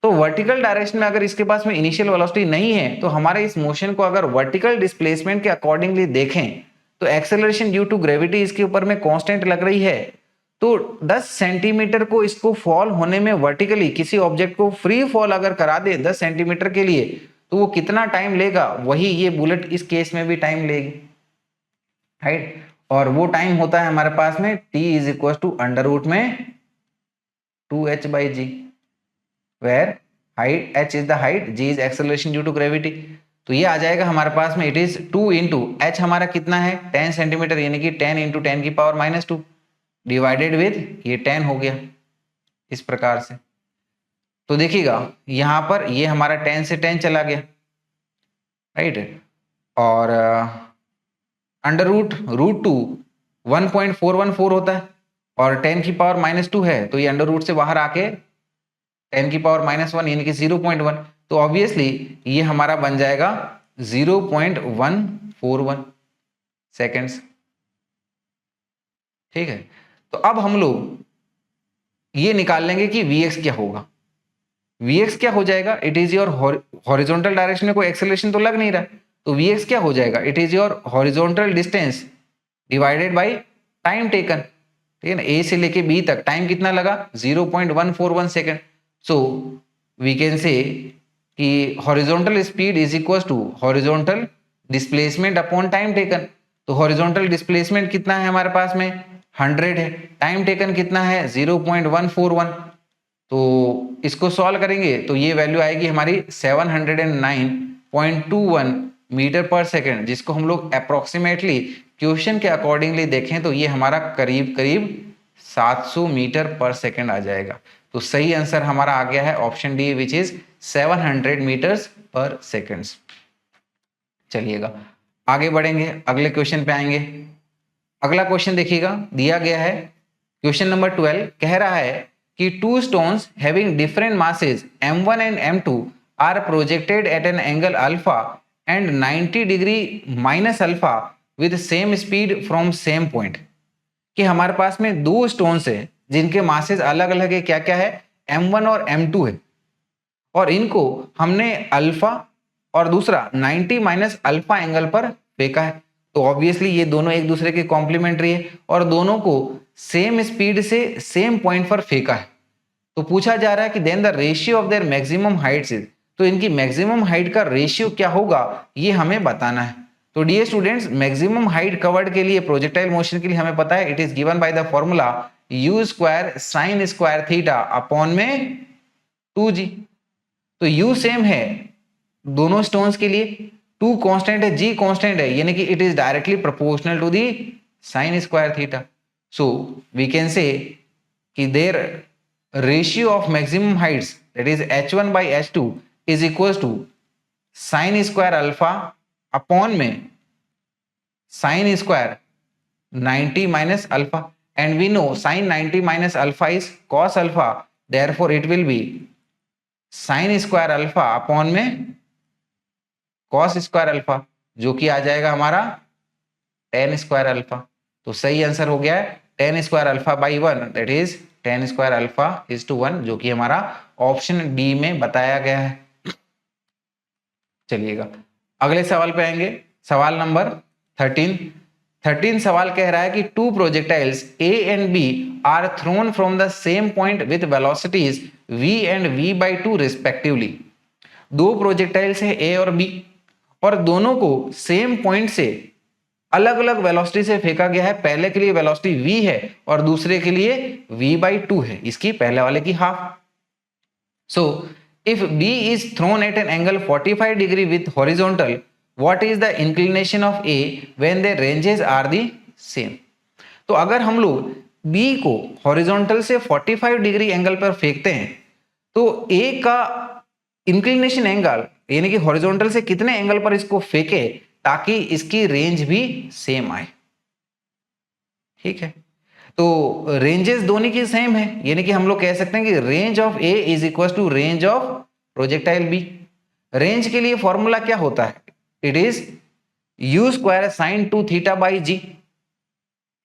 Speaker 1: तो वर्टिकल डायरेक्शन में अगर इसके पास में इनिशियल वेलोसिटी नहीं है तो हमारे इस मोशन को अगर वर्टिकल डिस्प्लेसमेंट के अकॉर्डिंगली देखें तो एक्सेलरेशन ड्यू टू ग्रेविटी इसके ऊपर में कांस्टेंट लग रही है। तो 10 सेंटीमीटर को इसको फॉल होने में वर्टिकली किसी ऑब्जेक्ट को फ्री फॉल अगर करा दे 10 सेंटीमीटर के लिए तो वो कितना टाइम लेगा, वही ये बुलेट इस केस में भी टाइम लेगी, राइट। और वो टाइम होता है हमारे पास में t is equal to under root में 2h/g, where height h is the height, g is acceleration due to gravity. तो ये आ जाएगा हमारे पास में, इट इज 2 इंटू h हमारा कितना है 10 सेंटीमीटर, यानी कि 10 इंटू 10 की पावर -2 डिवाइडेड विद ये 10 हो गया इस प्रकार से। तो देखिएगा यहां पर ये हमारा 10 से 10 चला गया, राइट। और अंडर रूट 2 1.414 होता है और 10 की पावर -2 है, तो ये अंडर रूट से बाहर आके 10 की पावर -1 यानी कि 0.1, तो ऑब्वियसली ये हमारा बन जाएगा 0.141 सेकेंड्स, ठीक है। तो अब हम लोग ये निकाल लेंगे कि Vx क्या होगा। Vx क्या हो जाएगा, it is your horizontal direction में कोई एक्सेलरेशन तो लग नहीं रहा, तो Vx क्या हो जाएगा, it is your horizontal distance divided by time taken, ठीक है ना। ए से लेके बी तक टाइम कितना लगा 0.141 second. So we can say कि horizontal speed is equal to horizontal displacement upon time taken. तो हॉरिजॉन्टल डिस्प्लेसमेंट कितना है हमारे पास में 100 है, टाइम टेकन कितना है 0.141। तो इसको सॉल्व करेंगे तो ये वैल्यू आएगी हमारी 709.21 मीटर पर सेकेंड, जिसको हम लोग अप्रोक्सीमेटली क्वेश्चन के अकॉर्डिंगली देखें तो ये हमारा करीब करीब 700 मीटर पर सेकेंड आ जाएगा। तो सही आंसर हमारा आ गया है option D which is 700 metres per second. चलिएगा आगे बढ़ेंगे, अगले क्वेश्चन पे आएंगे। अगला क्वेश्चन देखिएगा, दिया गया है क्वेश्चन नंबर 12, कह रहा है कि two stones having different masses m1 and m2 are projected at an angle alpha and 90 degree minus alpha with same speed from same point। कि हमारे पास में दो स्टोन्स है जिनके मासेस अलग अलग है, क्या क्या है m1 और m2 है, और इनको हमने अल्फा और दूसरा 90 माइनस अल्फा एंगल पर फेंका है। तो ऑब्वियसली ये दोनों एक दूसरे के कॉम्प्लीमेंट्री है और दोनों को सेम स्पीड से सेम पॉइंट पर फेंका है। तो पूछा जा रहा है कि then the ratio of their maximum heights is, तो इनकी मैक्सिमम हाइट का रेशियो क्या होगा ये हमें बताना है। तो dear students, maximum height covered के लिए प्रोजेक्टाइल मोशन के लिए हमें पता है it is given by the formula u square sine square theta upon में 2g। तो u सेम है दोनों स्टोन्स के लिए, 2 कांस्टेंट है, g कांस्टेंट है, यानी कि it is directly proportional to the sine square theta. So we can say कि their ratio of maximum heights that is h1 by h2 is equals to sin square alpha upon में sin square 90 minus alpha, and we know sin 90 minus alpha is cos alpha, therefore it will be sin square alpha upon में cos square alpha, जो कि आ जाएगा हमारा tan square alpha। तो सही आंसर हो गया है tan square alpha by 1 that is 10 square alpha is to 1, जो कि हमारा ऑप्शन डी में बताया गया है। चलिएगा अगले सवाल पे आएंगे, सवाल नंबर 13 सवाल कह रहा है कि two projectiles A and B are thrown from the same point with velocities v and v/2 respectively. दो प्रोजेक्टाइल्स है ए और बी और दोनों को सेम पॉइंट से अलग अलग वेलोसिटी से फेंका गया है। पहले के लिए वेलोसिटी v है और दूसरे के लिए v/2 है, इसकी पहले वाले की half. So if b is thrown at an angle 45 degree with horizontal, what is the inclination of a when their ranges are the same? तो अगर हम लोग b को हॉरिजॉन्टल से 45 डिग्री एंगल पर फेंकते हैं तो a का इंक्लिनेशन एंगल यानी कि हॉरिजॉन्टल से कितने एंगल पर इसको फेंके ताकि इसकी रेंज भी सेम आए। ठीक है, तो रेंजेस दोनों की सेम है, यानी कि हम लोग कह सकते हैं कि range of A is equal to range of projectile B. Range के लिए फॉर्मूला क्या होता है? It is u square sine 2 theta by g.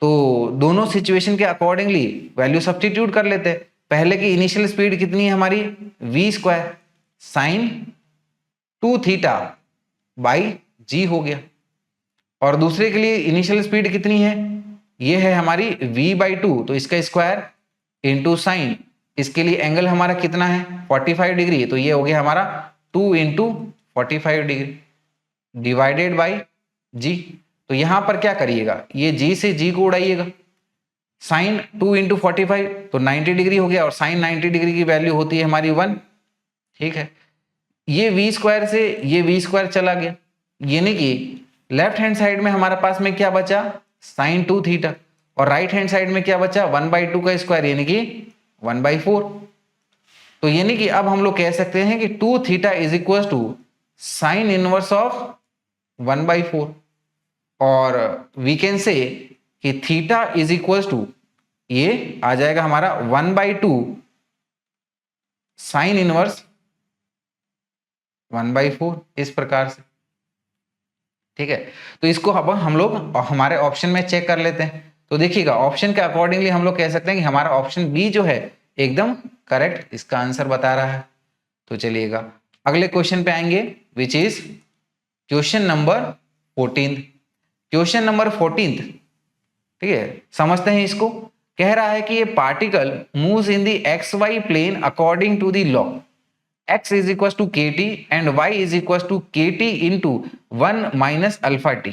Speaker 1: तो दोनों सिचुएशन के अकॉर्डिंगली वैल्यू सब्स्टिट्यूट कर लेते हैं। पहले की इनिशियल स्पीड कितनी है हमारी? V square sine 2 theta by g हो गया, और दूसरे के लिए इनिशियल स्पीड कितनी है? ये है हमारी v/2, तो इसका स्क्वायर इंटू साइन, इसके लिए एंगल हमारा कितना है? 45 डिग्री, तो ये हो गया हमारा 2 into 45 degree divided by g. तो यहां पर क्या करिएगा, ये जी से जी को उड़ाइएगा। साइन 2 इंटू 45 तो 90 डिग्री हो गया, और साइन 90 डिग्री की वैल्यू होती है हमारी 1। ठीक है, ये वी स्क्वायर से ये वी स्क्वायर चला गया, यानी कि लेफ्ट हैंड साइड में हमारे पास में क्या बचा? साइन 2 थीटा, और राइट हैंड साइड में क्या बचा? 1/2 का स्क्वायर यानी कि 1/4। तो यानी कि अब हम लोग कह सकते हैं कि 2 theta is equal to sine inverse of 1/4, और वी कैन से कि थीटा इज इक्वल टू ये आ जाएगा हमारा 1/2 साइन इनवर्स 1/4, इस प्रकार से। ठीक है, तो इसको अब हम लोग हमारे ऑप्शन में चेक कर लेते हैं। तो देखिएगा ऑप्शन के अकॉर्डिंगली हम लोग कह सकते हैं कि हमारा ऑप्शन बी जो है एकदम करेक्ट इसका आंसर बता रहा है। तो चलिएगा अगले क्वेश्चन पे आएंगे, विच is question number 14। Question number 14, ठीक है, समझते हैं इसको। कह रहा है कि ये particle moves in the x y plane according to the law x is equals to kt and y is equals to kt into 1 minus alpha t।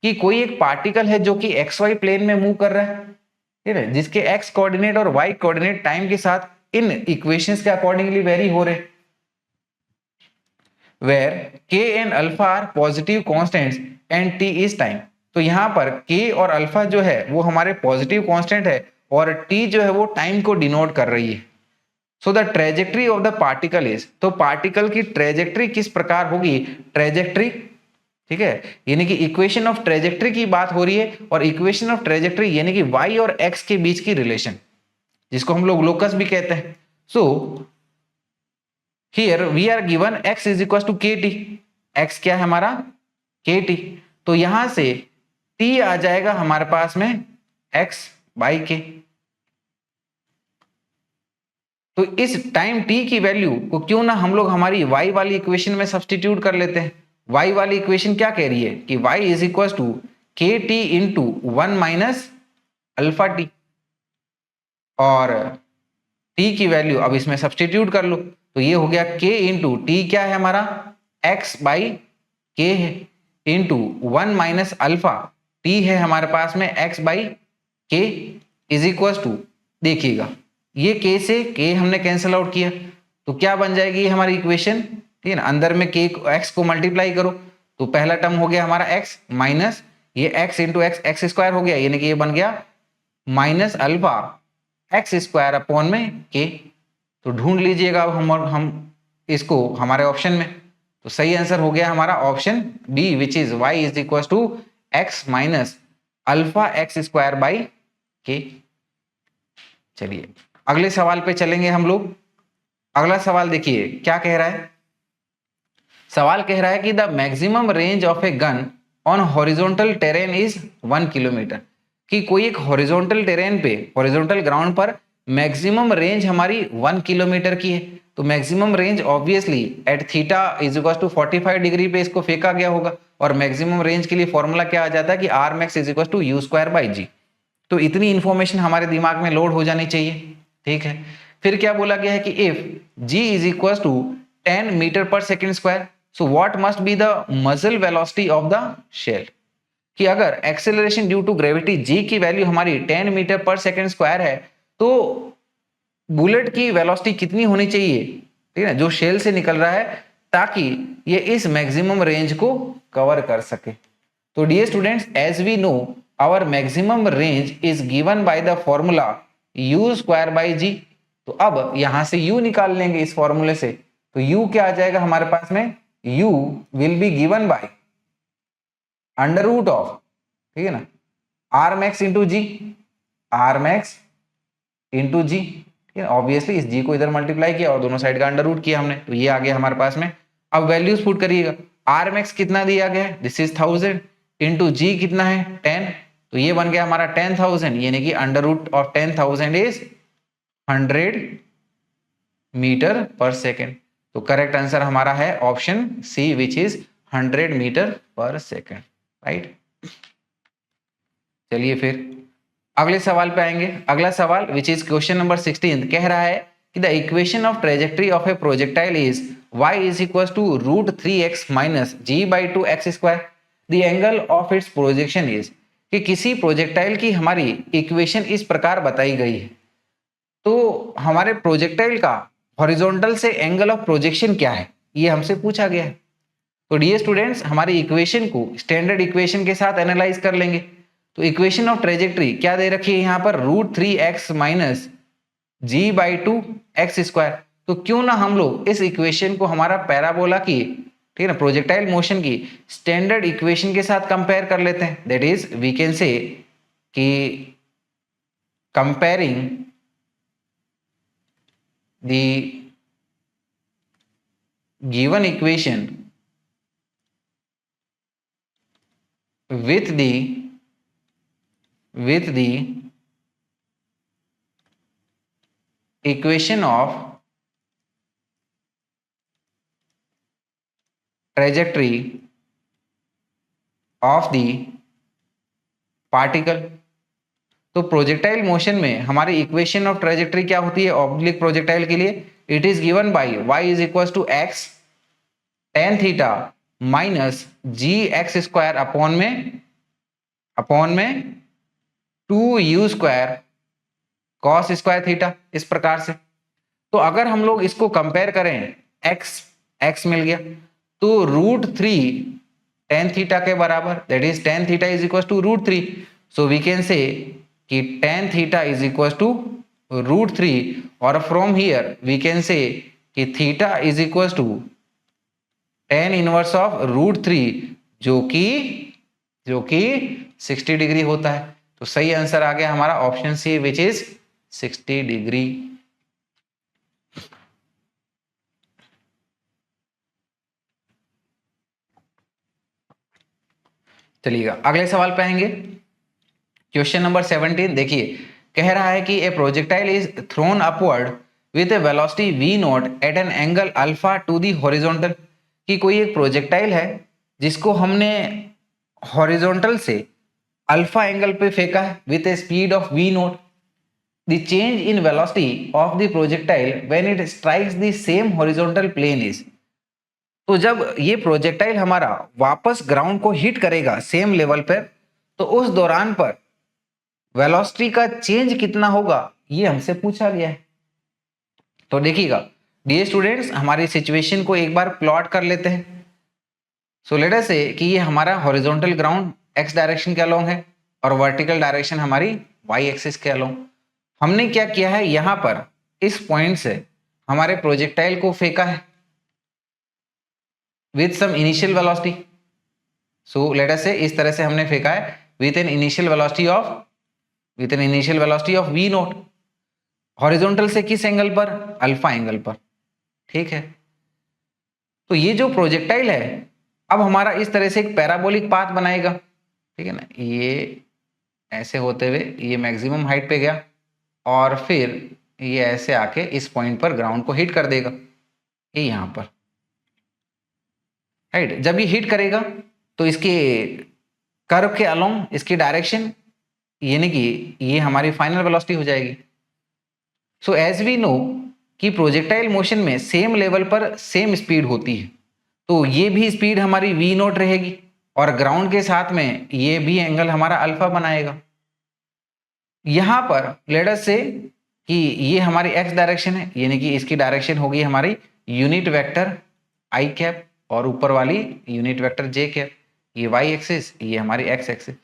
Speaker 1: कि कोई एक पार्टिकल है जो कि एक्स वाई प्लेन में मूव कर रहा है, ठीक है, जिसके x कोऑर्डिनेट और y कोऑर्डिनेट टाइम के साथ इन इक्वेशंस के अकॉर्डिंगली वेरी हो रहे, where k and alpha are positive constants and t is time. तो यहां पर k और अल्फा जो है वो हमारे पॉजिटिव कांस्टेंट है और t जो है वो टाइम को डिनोट कर रही है। So the trajectory of the particle is, तो पार्टिकल की ट्रेजेक्ट्री किस प्रकार होगी? ट्रेजेक्ट्री, ठीक है, यानी कि इक्वेशन ऑफ ट्रेजेक्ट्री की बात हो रही है, और इक्वेशन ऑफ ट्रेजेक्ट्री यानी कि y और x के बीच की रिलेशन, जिसको हम लोग लोकस भी कहते हैं। So here we are given x is equal to kt, x क्या है हमारा? kt। तो यहां से t आ जाएगा हमारे पास में x बाई k। तो इस टाइम t की वैल्यू को क्यों ना हम लोग हमारी y वाली इक्वेशन में सब्स्टिट्यूट कर लेते हैं। y वाली इक्वेशन क्या कह रही है कि y इज इक्वल टू के T into 1 minus alpha T, और t की वैल्यू अब इसमें सब्स्टिट्यूट कर लो, तो ये हो गया k इंटू टी क्या है हमारा? x बाई k है, इंटू 1 माइनस अल्फा t है हमारे पास में x by k is equal to, देखिएगा ये k से k हमने कैंसिल आउट किया, तो क्या बन जाएगी हमारी इक्वेशन? ठीक है ना, अंदर में k x को मल्टीप्लाई करो तो पहला टर्म हो गया हमारा x माइनस ये x into x, x square हो गया, यानी कि ये बन गया minus alpha x square upon में k। तो ढूंढ लीजिएगा अब हम इसको हमारे ऑप्शन में, तो सही आंसर हो गया हमारा option D, which is y is equal to x minus alpha x square by k। चलिए अगले सवाल पे चलेंगे हम लोग। अगला सवाल देखिए क्या कह रहा है। सवाल कह रहा है कि the maximum range of a gun on horizontal terrain is 1 kilometre. कि कोई एक हॉरिजॉन्टल टेरेन पे, हॉरिजॉन्टल ग्राउंड पर मैक्सिमम रेंज हमारी 1 किलोमीटर की है, तो maximum range obviously at theta is equal to 45 degree पे इसको फेंका गया होगा, और मैक्सिमम रेंज के लिए फॉर्मूला क्या आ जाता है कि R max is equal to u square by g. तो इतनी इंफॉर्मेशन हमारे दिमाग में लोड हो जानी चाहिए, ठीक है। फिर क्या बोला गया है कि if g is equal to 10 metre per second square, so what must be the muzzle velocity of the shell, कि अगर acceleration due to gravity g की वैल्यू हमारी 10 मीटर पर सेकेंड स्क्वायर है, तो बुलेट की वेलोसिटी कितनी होनी चाहिए, ठीक है, जो शेल से निकल रहा है, ताकि ये इस मैक्सिमम रेंज को कवर कर सके। तो dear students, as we know our maximum range is given by the formula u square by g. तो अब यहां से u निकाल लेंगे इस फॉर्मूले से, तो u क्या आ जाएगा हमारे पास में, u will be given by under root of, ठीक है ना, R max into g, R max into g, ठीक है। ऑब्वियसली इस g को इधर मल्टीप्लाई किया और दोनों साइड का अंडर रूट किया हमने, तो ये आ गया हमारे पास में। अब वैल्यूज पुट करिएगा, आर मैक्स कितना दिया गया है, दिस इज 1000, इंटू जी कितना है 10, तो ये बन गया हमारा 10,000, यानी कि under root of 10,000 is 100 metre per second. तो करेक्ट आंसर हमारा है option C which is 100 metre per second, right. चलिए फिर अगले सवाल पे आएंगे। अगला सवाल विच इज क्वेश्चन नंबर 16 कह रहा है कि the equation of trajectory of a projectile is y is equal to root 3x minus g by 2x square, the angle of its projection is, कि किसी प्रोजेक्टाइल की हमारी इक्वेशन इस प्रकार बताई गई है, तो हमारे प्रोजेक्टाइल का हॉरिजॉन्टल से एंगल ऑफ प्रोजेक्शन क्या है, ये हमसे पूछा गया है। तो डियर स्टूडेंट्स, हमारी इक्वेशन को स्टैंडर्ड इक्वेशन के साथ एनालाइज कर लेंगे। तो इक्वेशन ऑफ ट्रेजेक्ट्री क्या दे रखी है यहाँ पर, root 3x minus g by 2x square. तो क्यों ना हम लोग इस इक्वेशन को हमारा पैराबोला की, ठीक है ना, प्रोजेक्टाइल मोशन की स्टैंडर्ड इक्वेशन के साथ कंपेयर कर लेते हैं। That is we can say कि comparing the given equation with the equation of trajectory of the particle। तो प्रोजेक्टाइल मोशन में हमारी इक्वेशन ऑफ ट्रेजेक्ट्री क्या होती है ऑब्लिक प्रोजेक्टाइल के लिए, it is given by y is equal to x tan theta minus g x square upon में 2u square cos square theta, इस प्रकार से। तो अगर हम लोग इसको कंपेयर करें, x मिल गया, तो रूट 3 tan थीटा के बराबर, that is tan theta is equal to root 3। So we can say कि tan theta is equal to root 3, और from here we can say कि theta is equal to tan inverse of root 3, जो कि 60 डिग्री होता है। तो सही आंसर आ गया हमारा option C which is 60 degree. चलिएगा अगले सवाल पे आएंगे। क्वेश्चन नंबर 17 देखिए, कह रहा है कि a projectile is thrown upward with a velocity v naught at an angle alpha to the horizontal, कि कोई एक प्रोजेक्टाइल है जिसको हमने हॉरिजॉन्टल से अल्फा एंगल पे फेंका है with a speed of v naught, the change in velocity of the projectile when it strikes the same horizontal plane is. तो जब ये प्रोजेक्टाइल हमारा वापस ग्राउंड को हिट करेगा सेम लेवल पर, तो उस दौरान पर वेलोसिटी का चेंज कितना होगा, ये हमसे पूछा गया है। तो देखिएगा डियर स्टूडेंट्स, हमारी सिचुएशन को एक बार प्लॉट कर लेते हैं। सो लेट अस से कि ये हमारा हॉरिजॉन्टल ग्राउंड x डायरेक्शन के अलोंग है और वर्टिकल डायरेक्शन हमारी y एक्सिस के अलोंग। हमने क्या किया है, यहां पर इस पॉइंट से हमारे प्रोजेक्टाइल को फेंका है with some initial velocity. So let us say इस तरह से हमने फेंका है with an initial velocity of v naught, horizontal से किस एंगल पर, अल्फा एंगल पर, ठीक है। तो ये जो प्रोजेक्टाइल है अब हमारा इस तरह से एक पैराबोलिक पाथ बनाएगा, ठीक है ना, ये ऐसे होते हुए ये मैक्सिमम हाइट पे गया और फिर ये ऐसे आके इस पॉइंट पर ग्राउंड को हिट कर देगा, ये यहां पर, राइट। जब ये हिट करेगा तो इसके कर्व के अलोंग इसकी डायरेक्शन, यानी कि ये हमारी फाइनल वेलोसिटी हो जाएगी। सो एज वी नो कि प्रोजेक्टाइल मोशन में सेम लेवल पर सेम स्पीड होती है, तो ये भी स्पीड हमारी v नॉट रहेगी और ग्राउंड के साथ में ये भी एंगल हमारा अल्फा बनाएगा। यहां पर लेट अस से कि ये हमारी x डायरेक्शन है, यानी कि इसकी डायरेक्शन होगी हमारी यूनिट वेक्टर i कैप और ऊपर वाली यूनिट वेक्टर j कैप, ये y एक्सिस, ये हमारी x एक्सिस।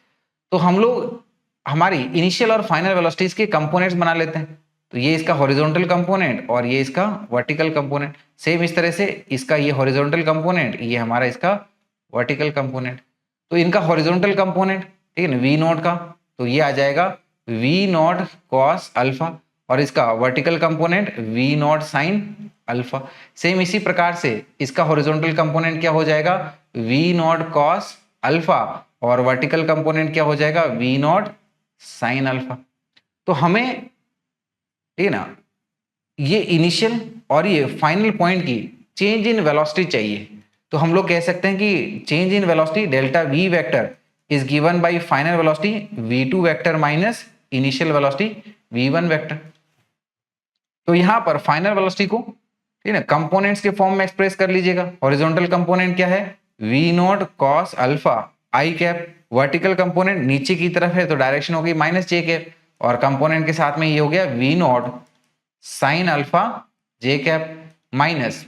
Speaker 1: तो हम लोग हमारी इनिशियल और फाइनल वेलोसिटीज के कंपोनेंट्स बना लेते हैं। तो ये इसका हॉरिजॉन्टल कंपोनेंट और ये इसका वर्टिकल कंपोनेंट। सेम इस तरह से इसका ये हॉरिजॉन्टल कंपोनेंट, ये हमारा इसका वर्टिकल कंपोनेंट। तो इनका हॉरिजॉन्टल कंपोनेंट, ठीक है ना, वी नॉट का, तो ये आ जाएगा वी नॉट कॉस अल्फा, और इसका vertical component we naught sine alpha. Same इसी प्रकार से इसका हॉरिजॉन्टल कंपोनेंट क्या हो जाएगा, वी नॉट कॉस अल्फा, और वर्टिकल कंपोनेंट क्या हो जाएगा, वी नॉट साइन अल्फा। तो हमें, ठीक है ना, ये इनिशियल और ये फाइनल पॉइंट की चेंज इन वेलोसिटी चाहिए। तो हम लोग कह सकते हैं कि change in velocity delta V vector is given bye final velocity v2 vector minus initial velocity v1 vector. तो यहां पर फाइनल वेलोसिटी को, ठीक है ना, कंपोनेंट्स के फॉर्म में एक्सप्रेस कर लीजिएगा। हॉरिजॉन्टल कंपोनेंट क्या है, v naught cos alpha i cap, vertical component नीचे की तरफ है तो डायरेक्शन होगी माइनस जे कैप, और कंपोनेंट के साथ में ये हो गया v naught sine alpha j cap minus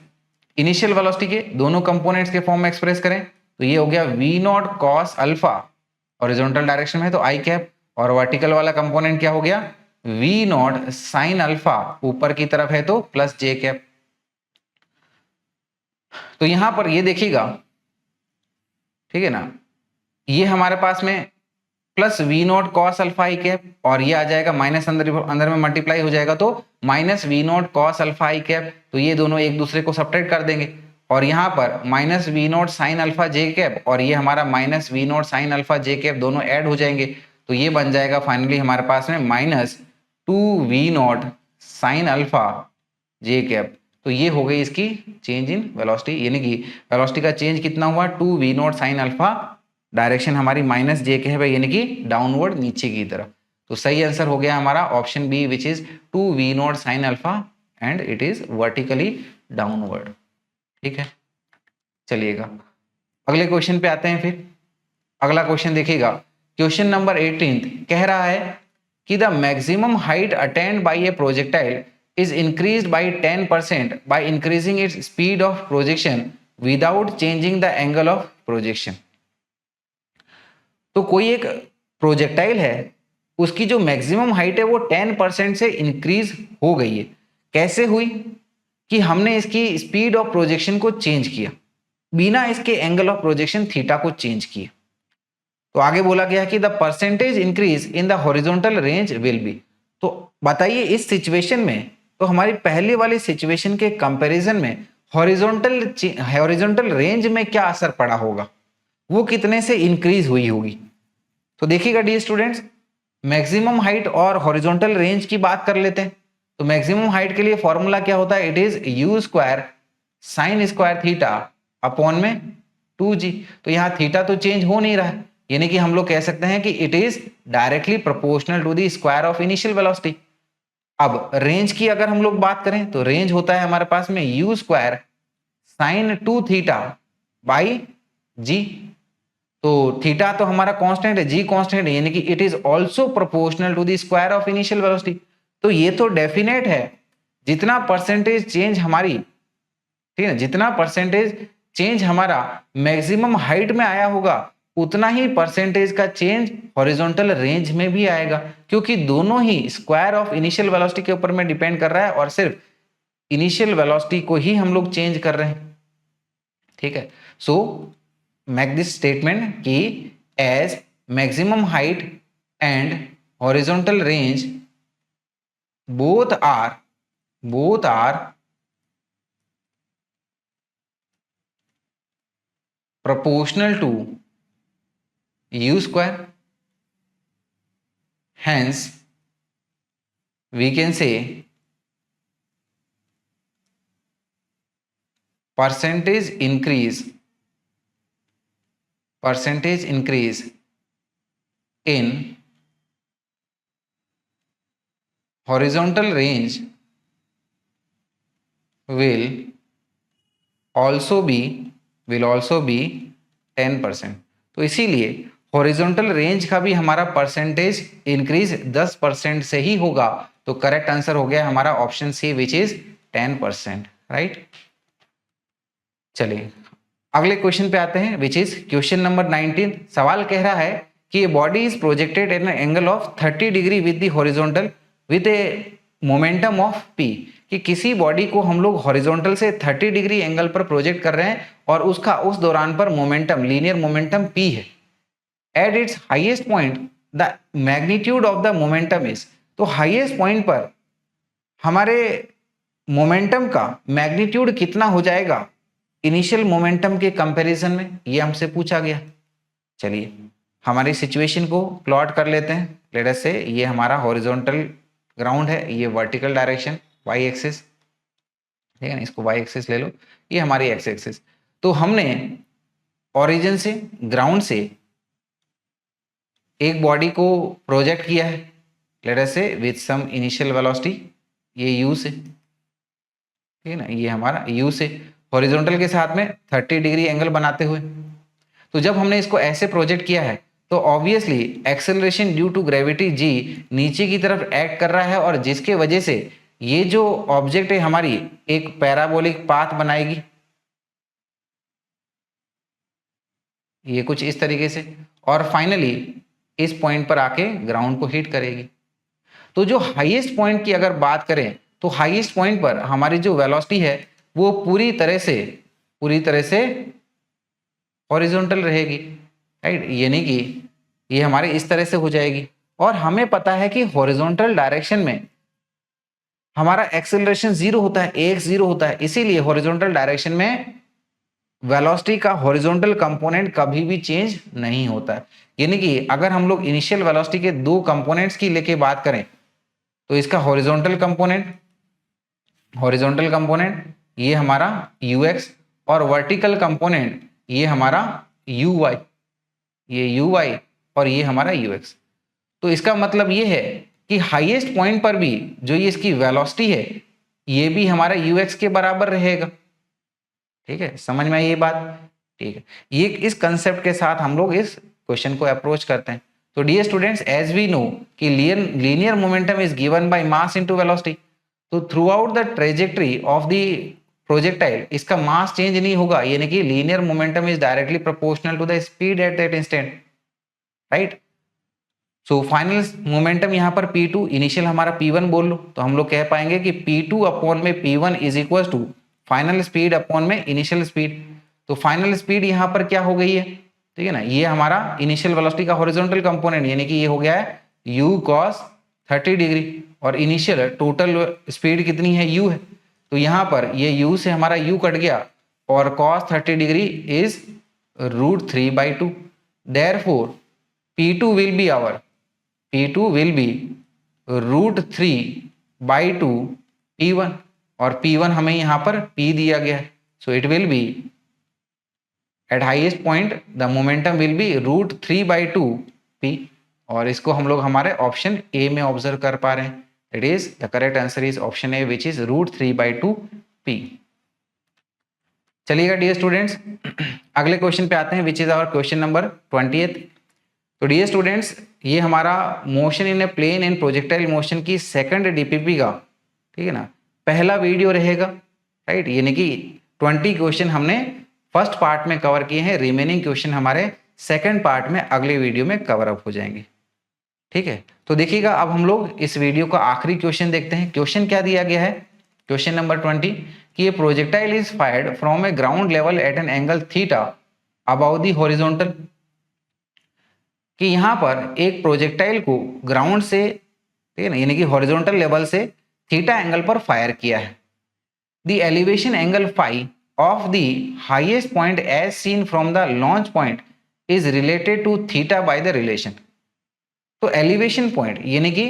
Speaker 1: initial velocity के दोनों कंपोनेंट्स के फॉर्म में एक्सप्रेस करें तो ये हो गया v naught cos alpha, horizontal direction में तो आई कैप, और वर्टिकल वाला कंपोनेंट क्या हो गया, वी नॉट साइन अल्फा, ऊपर की तरफ है तो प्लस जे कैप। तो यहां पर ये देखिएगा, ठीक है ना, ये हमारे पास में plus v naught cos alpha i cap, और ये आ जाएगा माइनस, अंदर में मल्टीप्लाई हो जाएगा तो minus v naught cos alpha i cap, तो ये दोनों एक दूसरे को सब्ट्रैक्ट कर देंगे, और यहाँ पर minus v naught sine alpha j cap और ये हमारा minus v naught sine alpha j cap दोनों ऐड हो जाएंगे, तो ये बन जाएगा फाइनली हमारे पास में minus 2 v naught sine alpha j cap. तो ये हो गई इसकी चेंज इन वेलोसिटी, यानी कि वेलोसिटी का चेंज कितना हुआ, 2 v naught sine alpha, direction हमारी माइनस जे के है भाई, यानी कि डाउनवर्ड नीचे की तरफ। तो सही आंसर हो गया हमारा option B which is 2 v naught sine alpha and it is vertically downward. ठीक है, चलिएगा अगले क्वेश्चन पे आते हैं। फिर अगला क्वेश्चन देखिएगा, क्वेश्चन नंबर 18 कह रहा है कि the maximum height attend bye A projectile is increased by 10% by increasing its speed of projection without changing the angle of projection। तो कोई एक प्रोजेक्टाइल है, उसकी जो मैक्सिमम हाइट है वो 10% से इंक्रीज हो गई है। कैसे हुई, कि हमने इसकी स्पीड ऑफ प्रोजेक्शन को चेंज किया बिना इसके एंगल ऑफ प्रोजेक्शन थीटा को चेंज किए। तो आगे बोला गया कि the percentage increase in the horizontal range will be. तो बताइए इस सिचुएशन में, तो हमारी पहले वाली सिचुएशन के कंपैरिजन में हॉरिजॉन्टल रेंज में क्या असर पड़ा होगा, वो कितने से इंक्रीज हुई होगी। तो देखिएगा डियर स्टूडेंट्स, मैक्सिमम हाइट और हॉरिजॉन्टल रेंज की बात कर लेते हैं। तो मैक्सिमम हाइट के लिए फॉर्मूला क्या होता है, it is u square sine square theta upon में 2g। तो यहाँ थीटा तो चेंज हो नहीं रहा है, यानी कि हम लोग कह सकते हैं कि it is directly proportional to the square of initial velocity. अब रेंज की अगर हम लोग बात करें तो रेंज होता है हमारे पास में u square sine 2 theta by g. तो थीटा तो हमारा कांस्टेंट है, जी कांस्टेंट है, यानी कि it is also proportional to the square of initial velocity. तो ये तो डेफिनेट है, जितना परसेंटेज चेंज हमारी, ठीक है, जितना परसेंटेज चेंज हमारा मैक्सिमम हाइट में आया होगा उतना ही परसेंटेज का चेंज हॉरिजॉन्टल रेंज में भी आएगा, क्योंकि दोनों ही स्क्वायर ऑफ इनिशियल वेलोसिटी के ऊपर में डिपेंड कर रहा है और सिर्फ इनिशियल वेलोसिटी को ही हम लोग चेंज कर रहे हैं। ठीक है, सो मेक दिस स्टेटमेंट कि as maximum height and horizontal range both are proportional to u square, hence we can say percentage increase in horizontal range will also be 10%। तो इसीलिए हॉरिजॉन्टल रेंज का भी हमारा परसेंटेज इंक्रीज 10% से ही होगा। तो करेक्ट आंसर हो गया हमारा option C which is 10%, right. चलिए अगले क्वेश्चन पे आते हैं विच इज क्वेश्चन नंबर 19। सवाल कह रहा है कि a body is projected at an angle of 30 degree with the horizontal with A momentum of P, कि किसी बॉडी को हम लोग हॉरिजॉन्टल से 30 डिग्री एंगल पर प्रोजेक्ट कर रहे हैं और उसका उस दौरान पर मोमेंटम, लीनियर मोमेंटम p है। At its highest point the magnitude of the momentum is, तो हाईएस्ट पॉइंट पर हमारे मोमेंटम का मैग्नीट्यूड कितना हो जाएगा इनिशियल मोमेंटम के कंपैरिजन में, ये हमसे पूछा गया। चलिए हमारी सिचुएशन को प्लॉट कर लेते हैं। लेट अस से ये हमारा हॉरिजॉन्टल ग्राउंड है, ये वर्टिकल डायरेक्शन वाई एक्सिस, ठीक है ना, इसको वाई एक्सिस ले लो, ये हमारी एक्स एक्सिस। तो हमने ओरिजिन से, ग्राउंड से एक बॉडी को प्रोजेक्ट किया है, लेट अस से विद सम इनिशियल वेलोसिटी, ये यू से, ठीक है ना, ये हमारा यू से हॉरिजॉन्टल के साथ में 30 डिग्री एंगल बनाते हुए। तो जब हमने इसको ऐसे प्रोजेक्ट किया है तो obviously acceleration due to gravity g नीचे की तरफ एक्ट कर रहा है और जिसके वजह से ये जो ऑब्जेक्ट है हमारी एक पैराबोलिक पाथ बनाएगी, ये कुछ इस तरीके से, और फाइनली इस पॉइंट पर आके ग्राउंड को हिट करेगी। तो जो हाईएस्ट पॉइंट की अगर बात करें तो हाईएस्ट पॉइंट पर हमारी जो वेलोसिटी है वो पूरी तरह से हॉरिजॉन्टल रहेगी, राइट, यानी कि ये हमारे इस तरह से हो जाएगी। और हमें पता है कि हॉरिजॉन्टल डायरेक्शन में हमारा एक्सेलरेशन 0 होता है, एक 0 होता है, इसीलिए हॉरिजॉन्टल डायरेक्शन में वेलोसिटी का हॉरिजॉन्टल कंपोनेंट कभी भी चेंज नहीं होता है। यानी कि अगर हम लोग इनिशियल वेलोसिटी के दो कंपोनेंट्स की लेके बात करें तो इसका हॉरिजॉन्टल कंपोनेंट ये हमारा ux और वर्टिकल कंपोनेंट ये हमारा uy, ये uy और ये हमारा ux। तो इसका मतलब ये है कि हाईएस्ट पॉइंट पर भी जो ये इसकी वेलोसिटी है ये भी हमारा ux के बराबर रहेगा। ठीक है, समझ में आई ये बात? ठीक है, ये इस कंसेप्ट के साथ हम लोग इस क्वेश्चन को अप्रोच करते हैं। तो dear students, as we know कि linear momentum is given by mass into velocity, तो throughout the trajectory of the projectile इसका मास चेंज नहीं होगा, यानी कि linear momentum is directly proportional to the speed at that instant, right. So final momentum यहाँ पर P2, इनिशियल हमारा P1 बोल लो, तो हम लोग कह पाएंगे कि P2 अपॉन में P1 is equal to final speed upon में इनिशियल स्पीड। तो फाइनल स्पीड यहाँ पर क्या हो गई है, ठीक है ना, ये हमारा इनिशियल वेलोसिटी का हॉरिजॉन्टल कंपोनेंट, यानी कि ये हो गया है u cos 30 डिग्री, और इनिशियल टोटल स्पीड कितनी है, u है। तो यहाँ पर ये u से हमारा u कट गया और cos 30 degree is √3/2। Therefore P2 will be √3/2 P1, और P1 हमें यहाँ पर P दिया गया है। So it will B eight highest point the momentum will be √3/2 P, और इसको हम लोग हमारे ऑप्शन ए में ऑब्जर्व कर पा रहे हैं। It is the correct answer is option A which is √3/2 P। चलिएगा डियर स्टूडेंट्स, अगले क्वेश्चन पे आते हैं which is our question number 20th। तो डियर स्टूडेंट्स, ये हमारा motion in a plane and projectile motion की सेकंड डीपीपी का, ठीक है ना, पहला वीडियो रहेगा, राइट। यानी कि 20 क्वेश्चन हमने फर्स्ट पार्ट में कवर किए हैं, रिमेनिंग क्वेश्चन हमारे सेकंड पार्ट में अगले वीडियो में कवर अप हो जाएंगे। ठीक है, तो देखिएगा अब हम लोग इस वीडियो का आखिरी क्वेश्चन देखते हैं। क्वेश्चन क्या दिया गया है, क्वेश्चन नंबर 20 कि ये projectile is fired from a ground level at an angle theta about the horizontal, कि यहाँ पर एक प्रोजेक्टाइल को ग्राउंड से, ठीक है ना, यानी कि हॉरिजॉन्टल लेवल से थीटा एंगल पर फायर किया है। The elevation angle phi of the highest point as seen from the launch point is related to theta by the relation. तो एलिवेशन पॉइंट यानी कि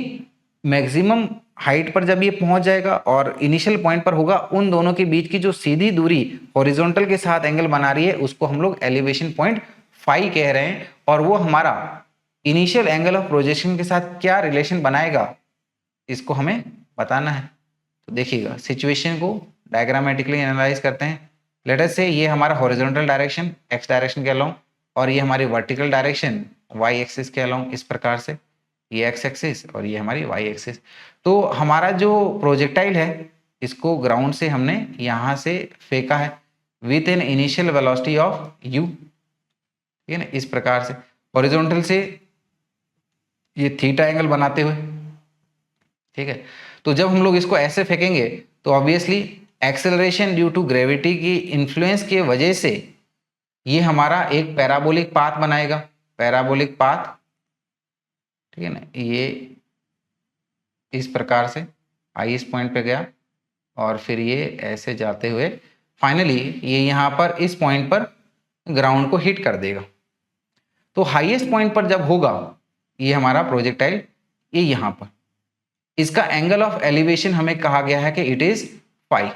Speaker 1: मैक्सिमम हाइट पर जब ये पहुंच जाएगा और इनिशियल पॉइंट पर होगा, उन दोनों के बीच की जो सीधी दूरी हॉरिजॉन्टल के साथ एंगल बना रही है उसको हम लोग एलिवेशन पॉइंट फाई कह रहे हैं, और वो हमारा इनिशियल एंगल ऑफ प्रोजेक्शन के साथ क्या रिलेशन बनाएगा इसको हमें बताना है। तो देखिएगा, सिचुएशन को डायग्रामेटिकली एनालाइज करते हैं। लेट अस से ये हमारा हॉरिजॉन्टल डायरेक्शन एक्स डायरेक्शन के अलोंग, और ये हमारी वर्टिकल डायरेक्शन वाई एक्सिस के अलोंग, इस प्रकार से ये एक्स एक्सिस और ये हमारी वाई एक्सिस। तो हमारा जो प्रोजेक्टाइल है इसको ग्राउंड से हमने यहाँ से फेंका है with an initial velocity of you, ठीक है ना, इस प्रकार से हॉरिजॉन्टल से ये थीटा एंगल बनाते हुए, ठीक है। तो जब हम लोग इसको ऐसे फेंकेंगे तो obviously acceleration due to gravity की इन्फ्लुएंस की वजह से ये हमारा एक पैराबोलिक पाथ बनाएगा, पैराबोलिक पाथ, ठीक है ना। ये इस प्रकार से आई इस पॉइंट पे गया और फिर ये ऐसे जाते हुए फाइनली ये यहाँ पर इस पॉइंट पर ग्राउंड को हिट कर देगा। तो हाईएस्ट पॉइंट पर जब होगा ये हमारा प्रोजेक्टाइल, ये यहाँ पर, इसका एंगल ऑफ एलिवेशन हमें कहा गया है कि इट इज फाई।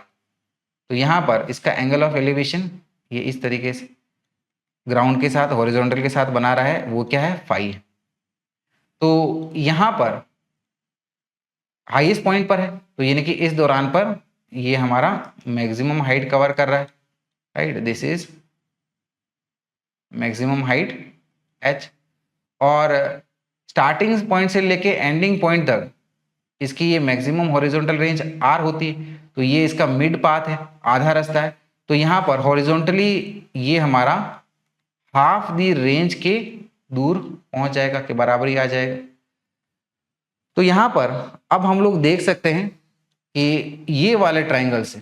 Speaker 1: तो यहाँ पर इसका एंगल ऑफ एलिवेशन ये इस तरीके से ग्राउंड के साथ हॉरिजॉन्टल के साथ बना रहा है, वो क्या है, फाई है। तो यहाँ पर हाईएस्ट पॉइंट पर है, तो यानी कि इस दौरान पर ये हमारा मैक्सिमम हाइट कवर कर रहा है, right, this is maximum height h, और स्टार्टिंग पॉइंट से लेके एंडिंग पॉइंट तक इसकी ये मैक्सिमम हॉरिजॉन्टल रेंज r होती है। तो ये इसका मिड पाथ है, आधा रास्ता है। तो यहाँ पर हॉरिजॉन्टली ये हमारा हाफ दी रेंज के दूर पहुंच जाएगा, के बराबर ही आ जाएगा। तो यहाँ पर अब हम लोग देख सकते हैं कि ये वाले ट्राइंगल से,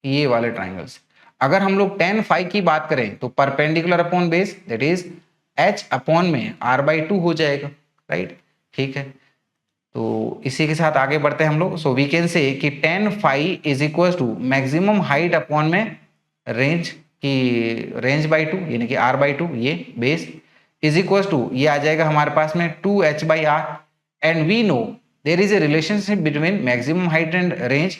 Speaker 1: ये वाले ट्राइंगल से अगर हम लोग tan फाई की बात करें तो perpendicular upon base, that is h upon में r/2 हो जाएगा, राइट, ठीक है। तो इसी के साथ आगे बढ़ते हैं हम लोग। सो वी कैन से कि tan phi is equal to maximum height upon में रेंज की रेंज बाई 2, यानी कि r/2, ये बेस इज इक्वल टू ये आ जाएगा हमारे पास में 2h/r, and we know there is a relationship between maximum height and range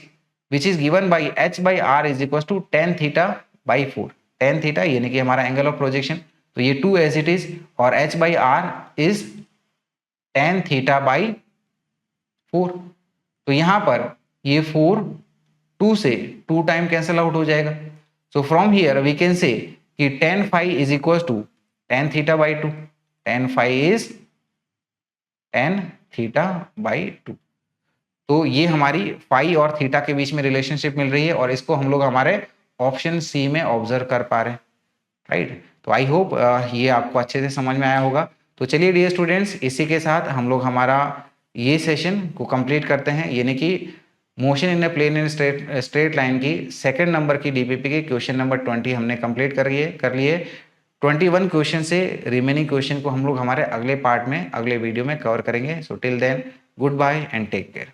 Speaker 1: which is given by h/r is equals to tan θ/4, tan theta यानी कि हमारा एंगल ऑफ प्रोजेक्शन, तो ये 2 एज इट इज, और h/r इज tan θ/4। तो यहाँ पर ये 4 2 से 2 टाइम कैंसल आउट हो जाएगा। So from here we can say कि tan phi is equal to tan θ/2, tan phi is tan θ/2। तो ये हमारी फाई और थीटा के बीच में रिलेशनशिप मिल रही है, और इसको हम लोग हमारे ऑप्शन सी में ऑब्जर्व कर पा रहे हैं, राइट। तो आई होप ये आपको अच्छे से समझ में आया होगा। तो चलिए डियर स्टूडेंट्स, इसी के साथ हम लोग हमारा ये सेशन को कंप्लीट करते हैं, यानी कि motion in a plane and straight line की सेकंड नंबर की डीपीपी के क्वेश्चन नंबर 20 हमने कंप्लीट कर लिए। 21 क्वेश्चन से रिमेनिंग क्वेश्चन को हम लोग हमारे अगले पार्ट में, अगले वीडियो में कवर करेंगे। So till then, good bye and take care.